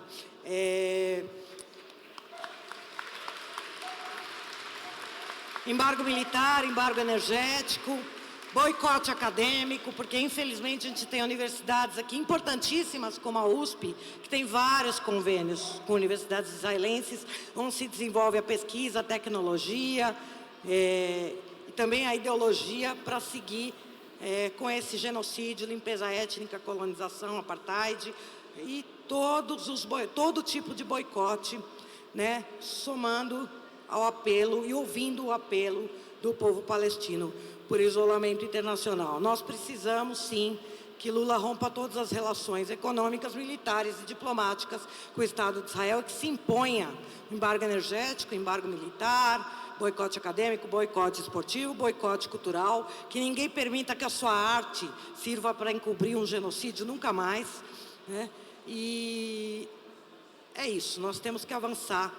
Embargo militar, embargo energético, boicote acadêmico, porque infelizmente a gente tem universidades aqui importantíssimas, como a USP, que tem vários convênios com universidades israelenses, onde se desenvolve a pesquisa, a tecnologia, e também a ideologia para seguir com esse genocídio, limpeza étnica, colonização, apartheid e todo tipo de boicote, né, somando ao apelo e ouvindo o apelo do povo palestino por isolamento internacional. Nós precisamos, sim, que Lula rompa todas as relações econômicas, militares e diplomáticas com o Estado de Israel, que se imponha embargo energético, embargo militar, boicote acadêmico, boicote esportivo, boicote cultural, que ninguém permita que a sua arte sirva para encobrir um genocídio nunca mais, né? E é isso, nós temos que avançar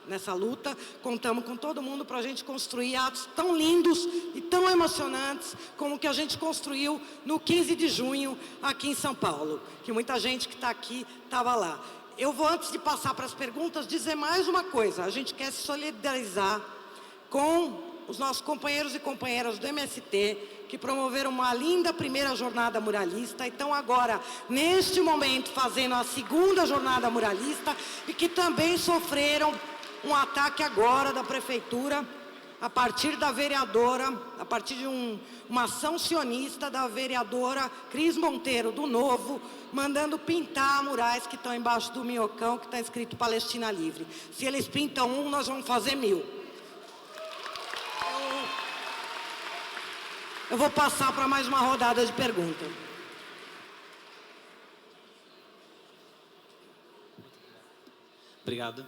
nessa luta, contamos com todo mundo para a gente construir atos tão lindos e tão emocionantes como o que a gente construiu no 15 de junho aqui em São Paulo, que muita gente que está aqui estava lá. eu vou, antes de passar para as perguntas, dizer mais uma coisa. A gente quer se solidarizar com os nossos companheiros e companheiras do MST, que promoveram uma linda primeira jornada muralista, então agora, neste momento, fazendo a segunda jornada muralista, e que também sofreram um ataque agora da prefeitura, a partir da vereadora, a partir de uma ação sionista da vereadora Cris Monteiro, do Novo, mandando pintar murais que estão embaixo do minhocão, que está escrito Palestina Livre. Se eles pintam um, nós vamos fazer 1000. Eu vou passar para mais uma rodada de perguntas. Obrigado.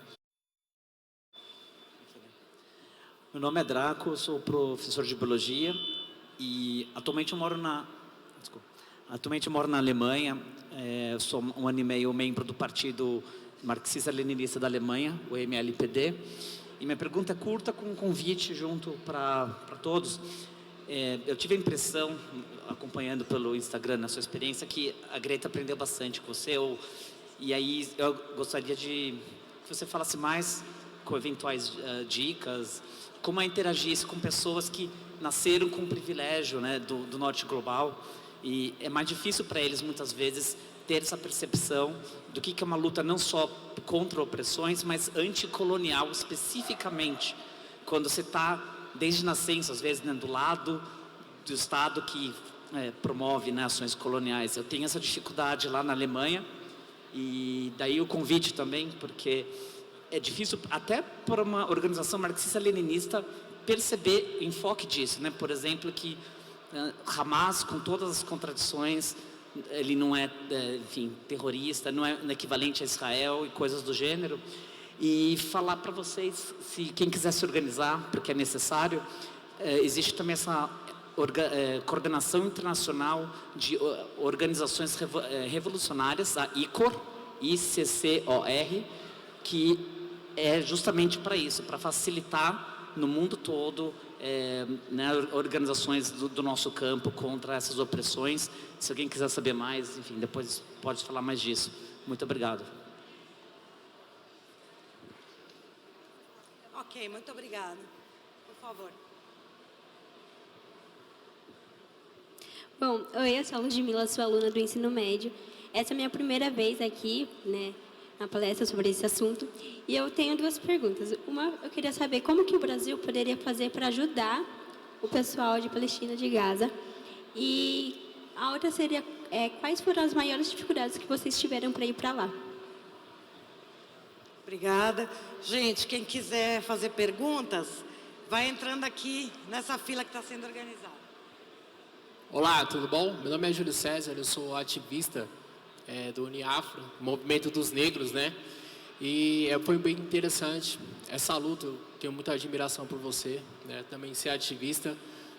Meu nome é Draco, eu sou professor de biologia e atualmente eu moro na Alemanha. Eu sou 1 ano e meio membro do Partido Marxista-Leninista da Alemanha, o MLPD. E minha pergunta é curta, com um convite junto para todos. Eu tive a impressão, acompanhando pelo Instagram, na sua experiência, que a Greta aprendeu bastante com você. E aí eu gostaria de que você falasse mais com eventuais dicas, como interagisse com pessoas que nasceram com o privilégio, né, do norte global. E é mais difícil para eles, muitas vezes, ter essa percepção do que é uma luta não só contra opressões, mas anticolonial especificamente. Quando você está, desde nascença, às vezes, né, do lado do Estado que promove, né, ações coloniais. Eu tenho essa dificuldade lá na Alemanha, e daí o convite também, porque é difícil até para uma organização marxista-leninista perceber o enfoque disso, né? Por exemplo, que Hamas, com todas as contradições, ele não é, enfim, terrorista, não é equivalente a Israel e coisas do gênero. E falar para vocês, se quem quiser se organizar, porque é necessário, existe também essa coordenação internacional de organizações revolucionárias, a ICCOR, ICCOR, que é justamente para isso, para facilitar no mundo todo né, organizações do nosso campo contra essas opressões. Se alguém quiser saber mais, enfim, depois pode falar mais disso. Muito obrigado. Ok, muito obrigada. Por favor. Bom, oi, eu sou a Ludmila, sou aluna do ensino médio. Essa é a minha primeira vez aqui, né, na palestra sobre esse assunto. E eu tenho 2 perguntas. Uma, eu queria saber como que o Brasil poderia fazer para ajudar o pessoal de Palestina, de Gaza. E a outra seria, quais foram as maiores dificuldades que vocês tiveram para ir para lá? Obrigada. Gente, quem quiser fazer perguntas, vai entrando aqui nessa fila que está sendo organizada. Olá, tudo bom? Meu nome é Júlio César, eu sou ativista do Uniafro, Movimento dos Negros, né? E foi bem interessante essa luta. Eu tenho muita admiração por você, né? Também ser ativista,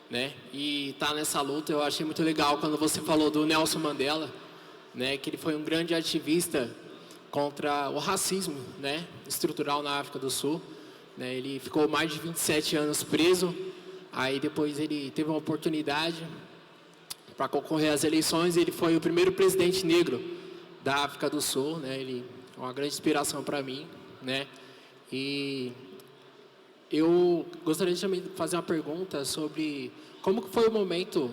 né? E estar nessa luta, eu achei muito legal quando você falou do Nelson Mandela, né? Que ele foi um grande ativista contra o racismo, né? Estrutural na África do Sul, né? Ele ficou mais de 27 anos preso. Aí depois ele teve uma oportunidade para concorrer às eleições. Ele foi o primeiro presidente negro da África do Sul, né? Ele é uma grande inspiração para mim, né? E eu gostaria de também fazer uma pergunta sobre como que foi o momento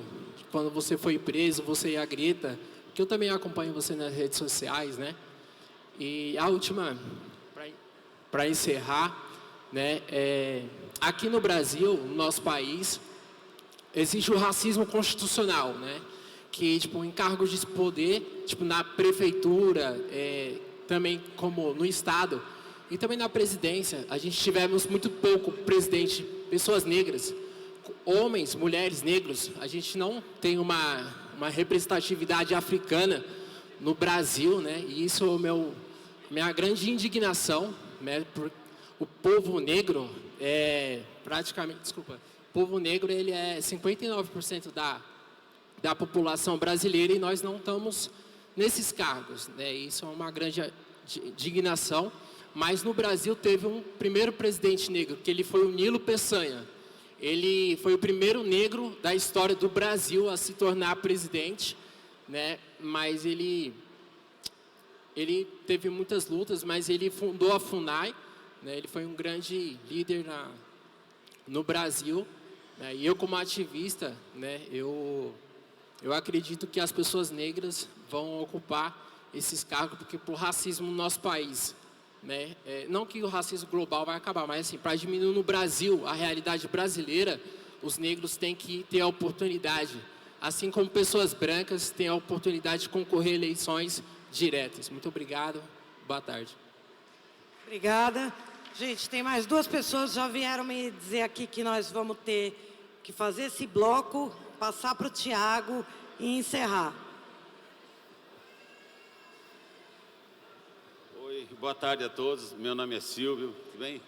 quando você foi preso, você e a Greta, que eu também acompanho você nas redes sociais, né? E a última, para encerrar, né? Aqui no Brasil, no nosso país, existe o racismo constitucional, né? Que, tipo, em cargos de poder, tipo, na prefeitura, também como no Estado, e também na presidência, a gente tivemos muito pouco presidente, pessoas negras, homens, mulheres, negros. A gente não tem uma representatividade africana no Brasil, né? E isso é minha grande indignação, né? O povo negro o povo negro, ele é 59% da população brasileira, e nós não estamos nesses cargos, né? Isso é uma grande indignação. Mas no Brasil teve um primeiro presidente negro, que ele foi o Nilo Peçanha. Ele foi o primeiro negro da história do Brasil a se tornar presidente, né? Mas ele ele teve muitas lutas, mas ele fundou a FUNAI, né? Ele foi um grande líder no Brasil, né? E eu, como ativista, né, eu acredito que as pessoas negras vão ocupar esses cargos, porque por racismo no nosso país, né? Não que o racismo global vai acabar, mas assim, para diminuir no Brasil a realidade brasileira, os negros têm que ter a oportunidade, assim como pessoas brancas têm a oportunidade de concorrer a eleições diretas. Muito obrigado, boa tarde. Obrigada. Gente, tem mais duas pessoas que já vieram me dizer aqui que nós vamos ter que fazer esse bloco, passar para o Tiago e encerrar. Oi, boa tarde a todos. Meu nome é Silvio, tudo bem?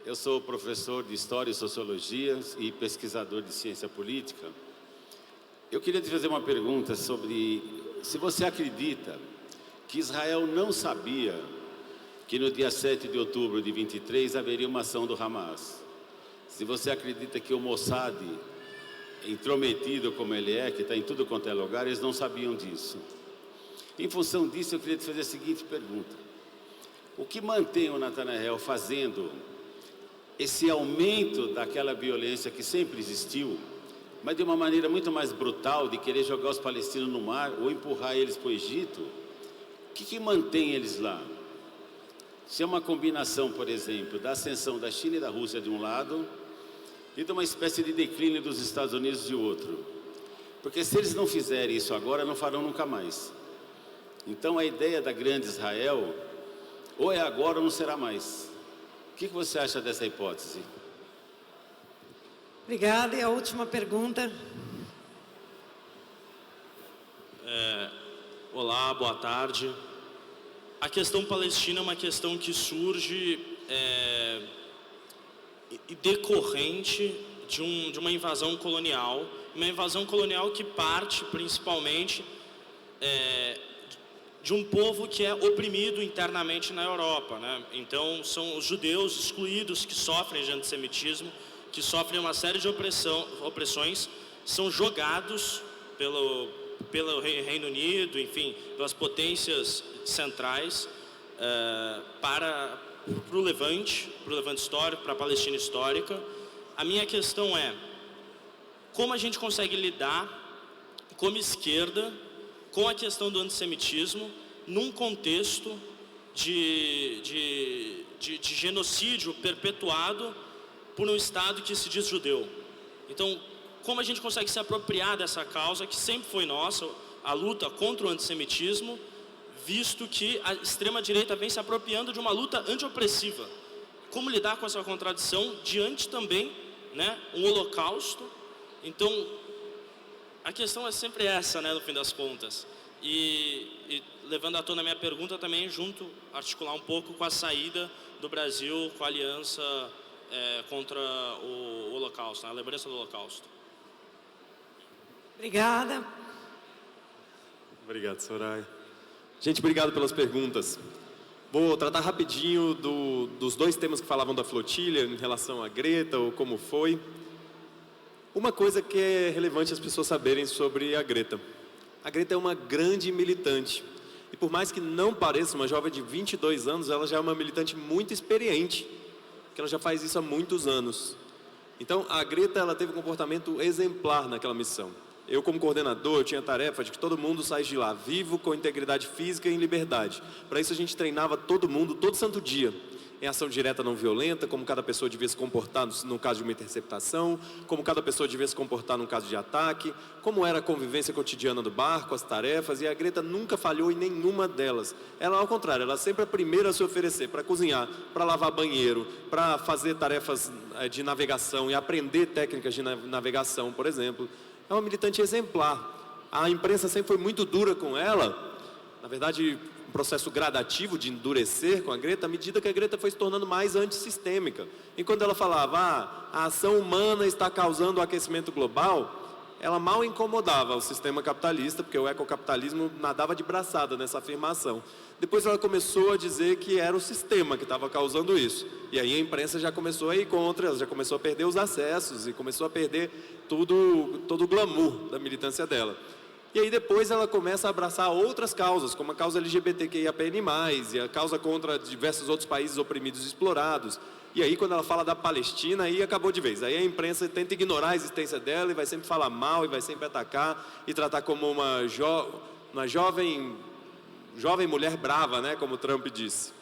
Eu sou professor de História e Sociologia e pesquisador de Ciência Política. Eu queria te fazer uma pergunta sobre se você acredita que Israel não sabia que no dia 7 de outubro de 23 haveria uma ação do Hamas. Se você acredita que o Mossad, intrometido como ele é, que está em tudo quanto é lugar, eles não sabiam disso. Em função disso, eu queria te fazer a seguinte pergunta. O que mantém o Netanyahu fazendo esse aumento daquela violência que sempre existiu, mas de uma maneira muito mais brutal, de querer jogar os palestinos no mar ou empurrar eles para o Egito? O que mantém eles lá? Se é uma combinação, por exemplo, da ascensão da China e da Rússia de um lado e de uma espécie de declínio dos Estados Unidos de outro. Porque se eles não fizerem isso agora, não farão nunca mais. Então a ideia da grande Israel, ou é agora ou não será mais. O que você acha dessa hipótese? Obrigada. E a última pergunta. Olá, boa tarde. A questão palestina é uma questão que surge decorrente de uma invasão colonial, que parte principalmente de um povo que é oprimido internamente na Europa, né? Então são os judeus excluídos que sofrem de antissemitismo, que sofrem uma série de opressões, são jogados pelo Reino Unido, enfim, pelas potências centrais para o Levante histórico, para a Palestina histórica. A minha questão é, como a gente consegue lidar como esquerda com a questão do antissemitismo num contexto de genocídio perpetuado por um Estado que se diz judeu? Então, como a gente consegue se apropriar dessa causa que sempre foi nossa, a luta contra o antissemitismo, visto que a extrema-direita vem se apropriando de uma luta antiopressiva? Como lidar com essa contradição diante também, né, um holocausto? Então, a questão é sempre essa, né, no fim das contas. E levando à tona a minha pergunta também, articular um pouco com a saída do Brasil com a aliança contra o holocausto, a lembrança do holocausto. Obrigada. Obrigado, Soraya. Gente, obrigado pelas perguntas. Vou tratar rapidinho dos dois temas que falavam da flotilha, em relação à Greta, ou como foi. Uma coisa que é relevante as pessoas saberem sobre a Greta. A Greta é uma grande militante. E por mais que não pareça uma jovem de 22 anos, ela já é uma militante muito experiente, que ela já faz isso há muitos anos. Então, a Greta, ela teve um comportamento exemplar naquela missão. Eu, como coordenador, eu tinha a tarefa de que todo mundo saísse de lá vivo, com integridade física e em liberdade. Para isso, a gente treinava todo mundo, todo santo dia, em ação direta não violenta, como cada pessoa devia se comportar no caso de uma interceptação, como cada pessoa devia se comportar no caso de ataque, como era a convivência cotidiana do barco, as tarefas, e a Greta nunca falhou em nenhuma delas. Ela, ao contrário, ela sempre é a primeira a se oferecer para cozinhar, para lavar banheiro, para fazer tarefas de navegação e aprender técnicas de navegação, por exemplo. É uma militante exemplar. A imprensa sempre foi muito dura com ela, na verdade, um processo gradativo de endurecer com a Greta, à medida que a Greta foi se tornando mais antissistêmica. E quando ela falava, a ação humana está causando o aquecimento global, ela mal incomodava o sistema capitalista, porque o ecocapitalismo nadava de braçada nessa afirmação. Depois ela começou a dizer que era o sistema que estava causando isso. E aí a imprensa já começou a ir contra, ela já começou a perder os acessos e começou a perder todo o glamour da militância dela. E aí depois ela começa a abraçar outras causas, como a causa LGBTQIAPN+, e a causa contra diversos outros países oprimidos e explorados. E aí quando ela fala da Palestina, aí acabou de vez. Aí a imprensa tenta ignorar a existência dela e vai sempre falar mal, e vai sempre atacar, e tratar como uma jovem mulher brava, né, como o Trump disse.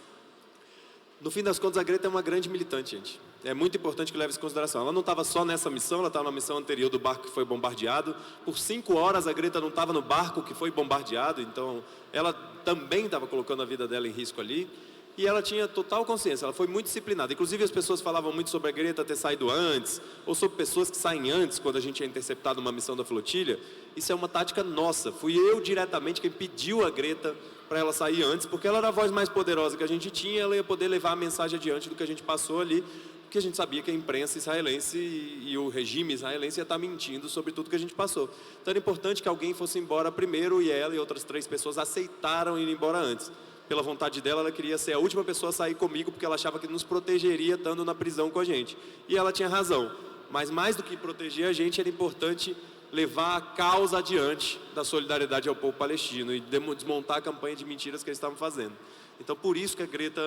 No fim das contas, a Greta é uma grande militante, gente. É muito importante que leve isso em consideração. Ela não estava só nessa missão, ela estava na missão anterior do barco que foi bombardeado. Por 5 horas a Greta não estava no barco que foi bombardeado, então ela também estava colocando a vida dela em risco ali. E ela tinha total consciência, ela foi muito disciplinada. Inclusive as pessoas falavam muito sobre a Greta ter saído antes, ou sobre pessoas que saem antes, quando a gente é interceptado numa missão da flotilha. Isso é uma tática nossa. Fui eu diretamente quem pediu a Greta para ela sair antes, porque ela era a voz mais poderosa que a gente tinha, ela ia poder levar a mensagem adiante do que a gente passou ali, porque a gente sabia que a imprensa israelense e o regime israelense ia estar mentindo sobre tudo que a gente passou. Então era importante que alguém fosse embora primeiro, e ela e outras 3 pessoas aceitaram ir embora antes. Pela vontade dela, ela queria ser a última pessoa a sair comigo, porque ela achava que nos protegeria estando na prisão com a gente. E ela tinha razão. Mas mais do que proteger a gente, era importante levar a causa adiante da solidariedade ao povo palestino e desmontar a campanha de mentiras que eles estavam fazendo. Então, por isso que a Greta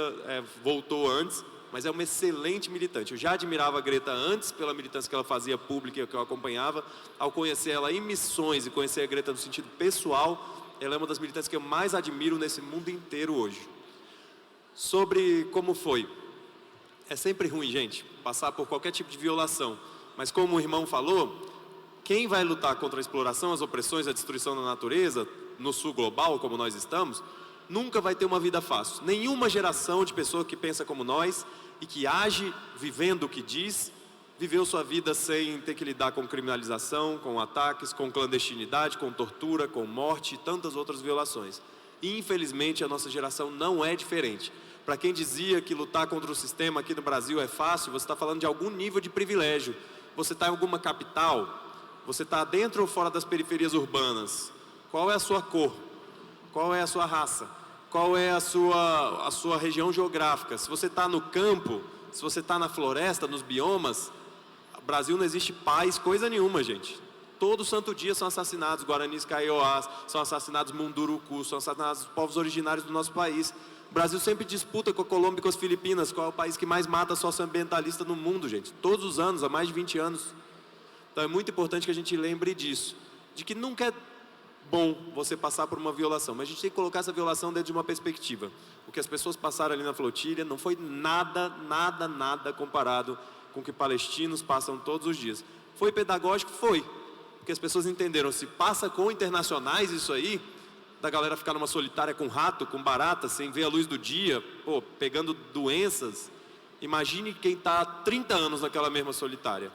voltou antes, mas é uma excelente militante. Eu já admirava a Greta antes, pela militância que ela fazia pública, que eu acompanhava. Ao conhecer ela em missões e conhecer a Greta no sentido pessoal, ela é uma das militantes que eu mais admiro nesse mundo inteiro hoje. Sobre como foi. É sempre ruim, gente, passar por qualquer tipo de violação. Mas como o irmão falou, quem vai lutar contra a exploração, as opressões, a destruição da natureza, no sul global, como nós estamos, nunca vai ter uma vida fácil. Nenhuma geração de pessoa que pensa como nós e que age vivendo o que diz, viveu sua vida sem ter que lidar com criminalização, com ataques, com clandestinidade, com tortura, com morte e tantas outras violações. E, infelizmente, a nossa geração não é diferente. Para quem dizia que lutar contra o sistema aqui no Brasil é fácil, você está falando de algum nível de privilégio. Você está em alguma capital, você está dentro ou fora das periferias urbanas. Qual é a sua cor? Qual é a sua raça? Qual é a sua região geográfica? Se você está no campo, se você está na floresta, nos biomas, no Brasil não existe paz, coisa nenhuma, gente. Todo santo dia são assassinados Guaranis Kaiowás, são assassinados Mundurucus, são assassinados os povos originários do nosso país. O Brasil sempre disputa com a Colômbia e com as Filipinas, qual é o país que mais mata socioambientalista no mundo, gente. Todos os anos, há mais de 20 anos. Então é muito importante que a gente lembre disso, de que nunca é bom você passar por uma violação, mas a gente tem que colocar essa violação dentro de uma perspectiva. O que as pessoas passaram ali na flotilha não foi nada comparado com o que palestinos passam todos os dias. Foi pedagógico? Foi. Porque as pessoas entenderam, se passa com internacionais isso aí, da galera ficar numa solitária com rato, com barata, sem ver a luz do dia, pegando doenças, imagine quem está há 30 anos naquela mesma solitária.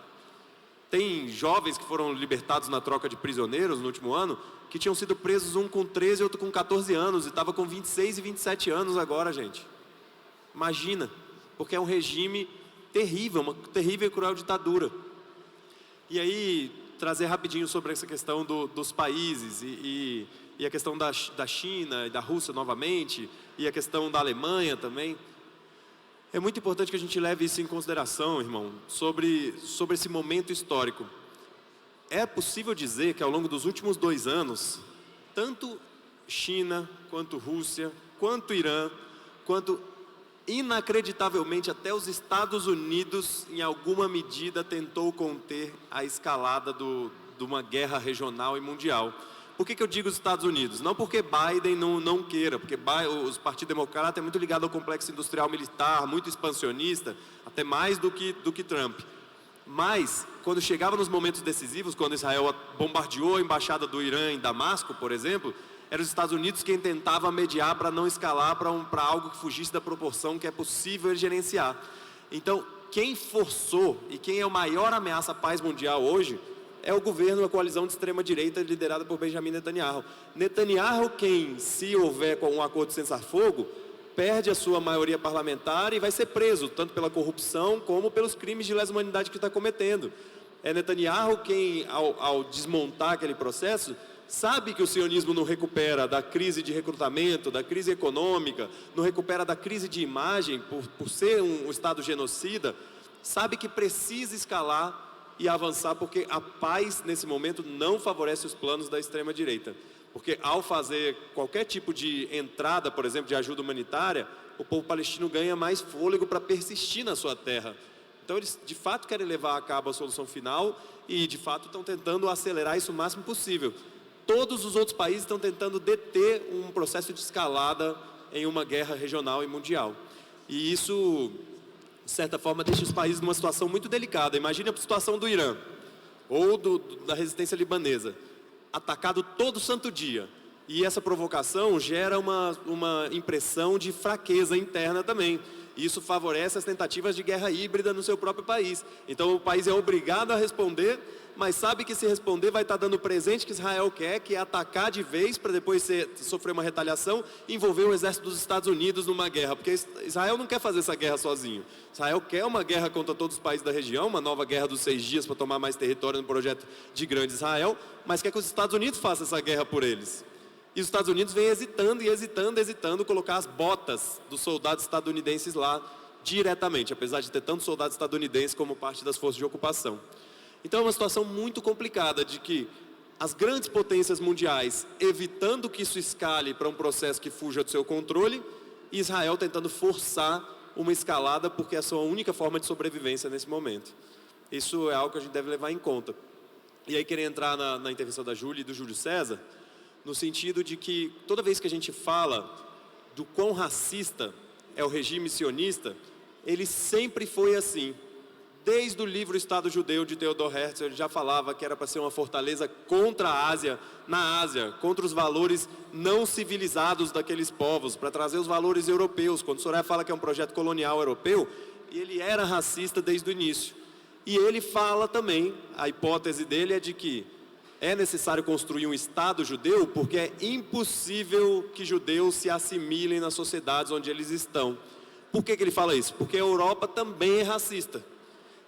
Tem jovens que foram libertados na troca de prisioneiros no último ano, que tinham sido presos, um com 13 e outro com 14 anos, e estava com 26 e 27 anos agora, gente. Imagina, porque é um regime terrível, uma terrível e cruel ditadura. E aí, trazer rapidinho sobre essa questão dos países, e a questão da China e da Rússia novamente, e a questão da Alemanha também. É muito importante que a gente leve isso em consideração, irmão, sobre esse momento histórico. É possível dizer que ao longo dos últimos 2 anos, tanto China, quanto Rússia, quanto Irã, quanto inacreditavelmente até os Estados Unidos, em alguma medida, tentou conter a escalada de uma guerra regional e mundial. Por que eu digo os Estados Unidos? Não porque Biden não queira, porque o Partido Democrata é muito ligado ao complexo industrial militar, muito expansionista, até mais do que Trump. Mas, quando chegava nos momentos decisivos, quando Israel bombardeou a embaixada do Irã em Damasco, por exemplo, eram os Estados Unidos quem tentava mediar para não escalar para algo que fugisse da proporção que é possível gerenciar. Então, quem forçou e quem é a maior ameaça à paz mundial hoje é o governo, a coalizão de extrema-direita liderada por Benjamin Netanyahu. Netanyahu, quem, se houver com um acordo de cessar-fogo, perde a sua maioria parlamentar e vai ser preso, tanto pela corrupção como pelos crimes de lesa humanidade que está cometendo. É Netanyahu quem, ao desmontar aquele processo, sabe que o sionismo não recupera da crise de recrutamento, da crise econômica, não recupera da crise de imagem por ser um Estado genocida, sabe que precisa escalar e avançar, porque a paz, nesse momento, não favorece os planos da extrema-direita. Porque ao fazer qualquer tipo de entrada, por exemplo, de ajuda humanitária, o povo palestino ganha mais fôlego para persistir na sua terra. Então eles, de fato, querem levar a cabo a solução final e, de fato, estão tentando acelerar isso o máximo possível. Todos os outros países estão tentando deter um processo de escalada em uma guerra regional e mundial. E isso, de certa forma, deixa os países numa situação muito delicada. Imagine a situação do Irã ou da resistência libanesa, atacado todo santo dia. E essa provocação gera uma impressão de fraqueza interna também. E isso favorece as tentativas de guerra híbrida no seu próprio país. Então o país é obrigado a responder, mas sabe que se responder vai estar dando o presente que Israel quer, que é atacar de vez para depois sofrer uma retaliação e envolver o exército dos Estados Unidos numa guerra. Porque Israel não quer fazer essa guerra sozinho. Israel quer uma guerra contra todos os países da região, uma nova guerra dos 6 dias para tomar mais território no projeto de grande Israel, mas quer que os Estados Unidos façam essa guerra por eles. E os Estados Unidos vêm hesitando colocar as botas dos soldados estadunidenses lá diretamente, apesar de ter tantos soldados estadunidenses como parte das forças de ocupação. Então é uma situação muito complicada de que as grandes potências mundiais evitando que isso escale para um processo que fuja do seu controle e Israel tentando forçar uma escalada porque é a sua única forma de sobrevivência nesse momento. Isso é algo que a gente deve levar em conta. E aí queria entrar na intervenção da Júlia e do Júlio César, no sentido de que toda vez que a gente fala do quão racista é o regime sionista, ele sempre foi assim. Desde o livro Estado Judeu de Theodor Herzl, ele já falava que era para ser uma fortaleza contra a Ásia, na Ásia, contra os valores não civilizados daqueles povos, para trazer os valores europeus. Quando Soraya fala que é um projeto colonial europeu, ele era racista desde o início. E ele fala também, a hipótese dele é de que é necessário construir um Estado judeu porque é impossível que judeus se assimilem nas sociedades onde eles estão. Por que ele fala isso? Porque a Europa também é racista.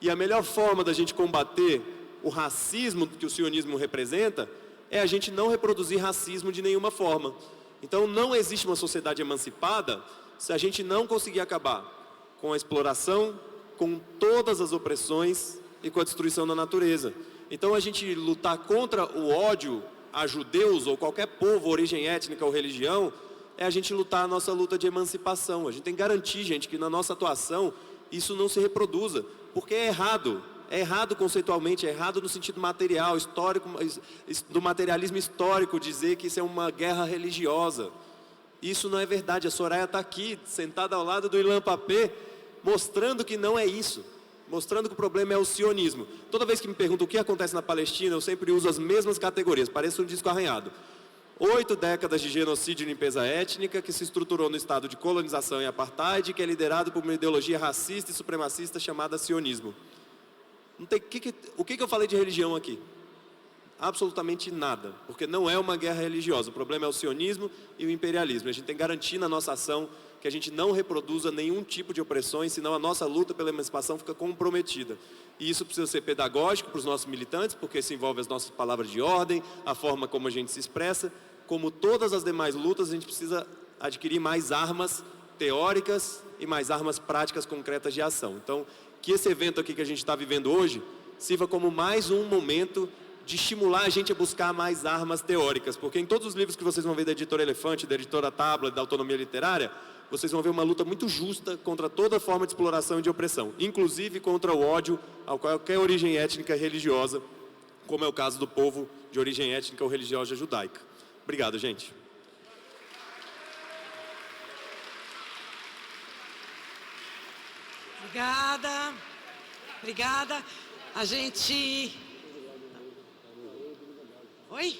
E a melhor forma da gente combater o racismo que o sionismo representa é a gente não reproduzir racismo de nenhuma forma. Então não existe uma sociedade emancipada se a gente não conseguir acabar com a exploração, com todas as opressões e com a destruição da natureza. Então a gente lutar contra o ódio a judeus ou qualquer povo, origem étnica ou religião, é a gente lutar a nossa luta de emancipação. A gente tem que garantir, gente, que na nossa atuação isso não se reproduza, porque é errado. É errado conceitualmente, é errado no sentido material, histórico, do materialismo histórico, dizer que isso é uma guerra religiosa. Isso não é verdade. A Soraya está aqui, sentada ao lado do Ilan Pappé, mostrando que não é isso. Mostrando que o problema é o sionismo. Toda vez que me perguntam o que acontece na Palestina, eu sempre uso as mesmas categorias, parece um disco arranhado. 8 décadas de genocídio e limpeza étnica, que se estruturou no estado de colonização e apartheid, que é liderado por uma ideologia racista e supremacista chamada sionismo. O que eu falei de religião aqui? Absolutamente nada, porque não é uma guerra religiosa. O problema é o sionismo e o imperialismo. A gente tem que garantir na nossa ação que a gente não reproduza nenhum tipo de opressões, senão a nossa luta pela emancipação fica comprometida. E isso precisa ser pedagógico para os nossos militantes, porque isso envolve as nossas palavras de ordem, a forma como a gente se expressa. Como todas as demais lutas, a gente precisa adquirir mais armas teóricas e mais armas práticas concretas de ação. Então, que esse evento aqui que a gente está vivendo hoje sirva como mais um momento de estimular a gente a buscar mais armas teóricas, porque em todos os livros que vocês vão ver da Editora Elefante, da Editora Tablet, da Autonomia Literária, vocês vão ver uma luta muito justa contra toda forma de exploração e de opressão, inclusive contra o ódio a qualquer origem étnica e religiosa, como é o caso do povo de origem étnica ou religiosa judaica. Obrigado, gente. Obrigada. Obrigada. A gente... Oi?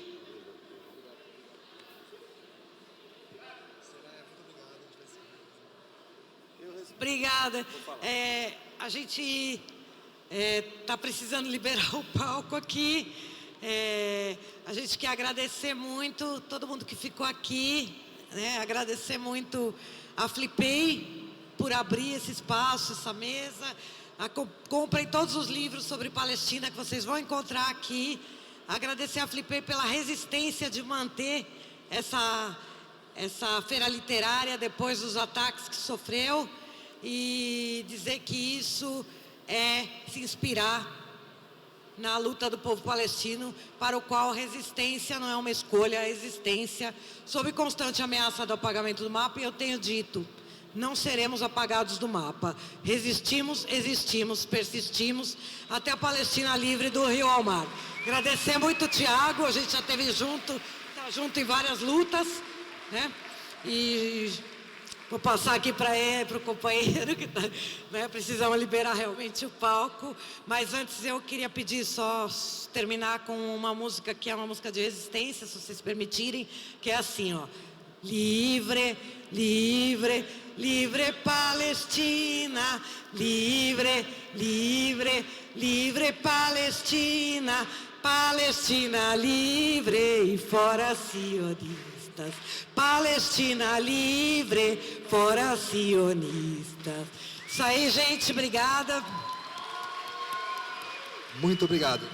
Obrigada. A gente está precisando liberar o palco aqui. A gente quer agradecer muito todo mundo que ficou aqui, né? Agradecer muito a Flipei por abrir esse espaço, essa mesa. Comprem todos os livros sobre Palestina que vocês vão encontrar aqui. Agradecer a Flipei pela resistência de manter essa feira literária depois dos ataques que sofreu. E dizer que isso é se inspirar na luta do povo palestino, para o qual resistência não é uma escolha, a existência, sob constante ameaça do apagamento do mapa, e eu tenho dito, não seremos apagados do mapa. Resistimos, existimos, persistimos, até a Palestina livre do rio ao mar. Agradecer muito o Tiago, a gente já esteve junto, está junto em várias lutas, né? E vou passar aqui para o companheiro, que tá, né? Precisamos liberar realmente o palco. Mas antes eu queria pedir só terminar com uma música que é uma música de resistência, se vocês permitirem, que é assim, ó. Livre, livre, livre Palestina, livre, livre, livre Palestina, Palestina livre e fora sionistas, Palestina livre, fora sionistas. Isso aí, gente, obrigada. Muito obrigado.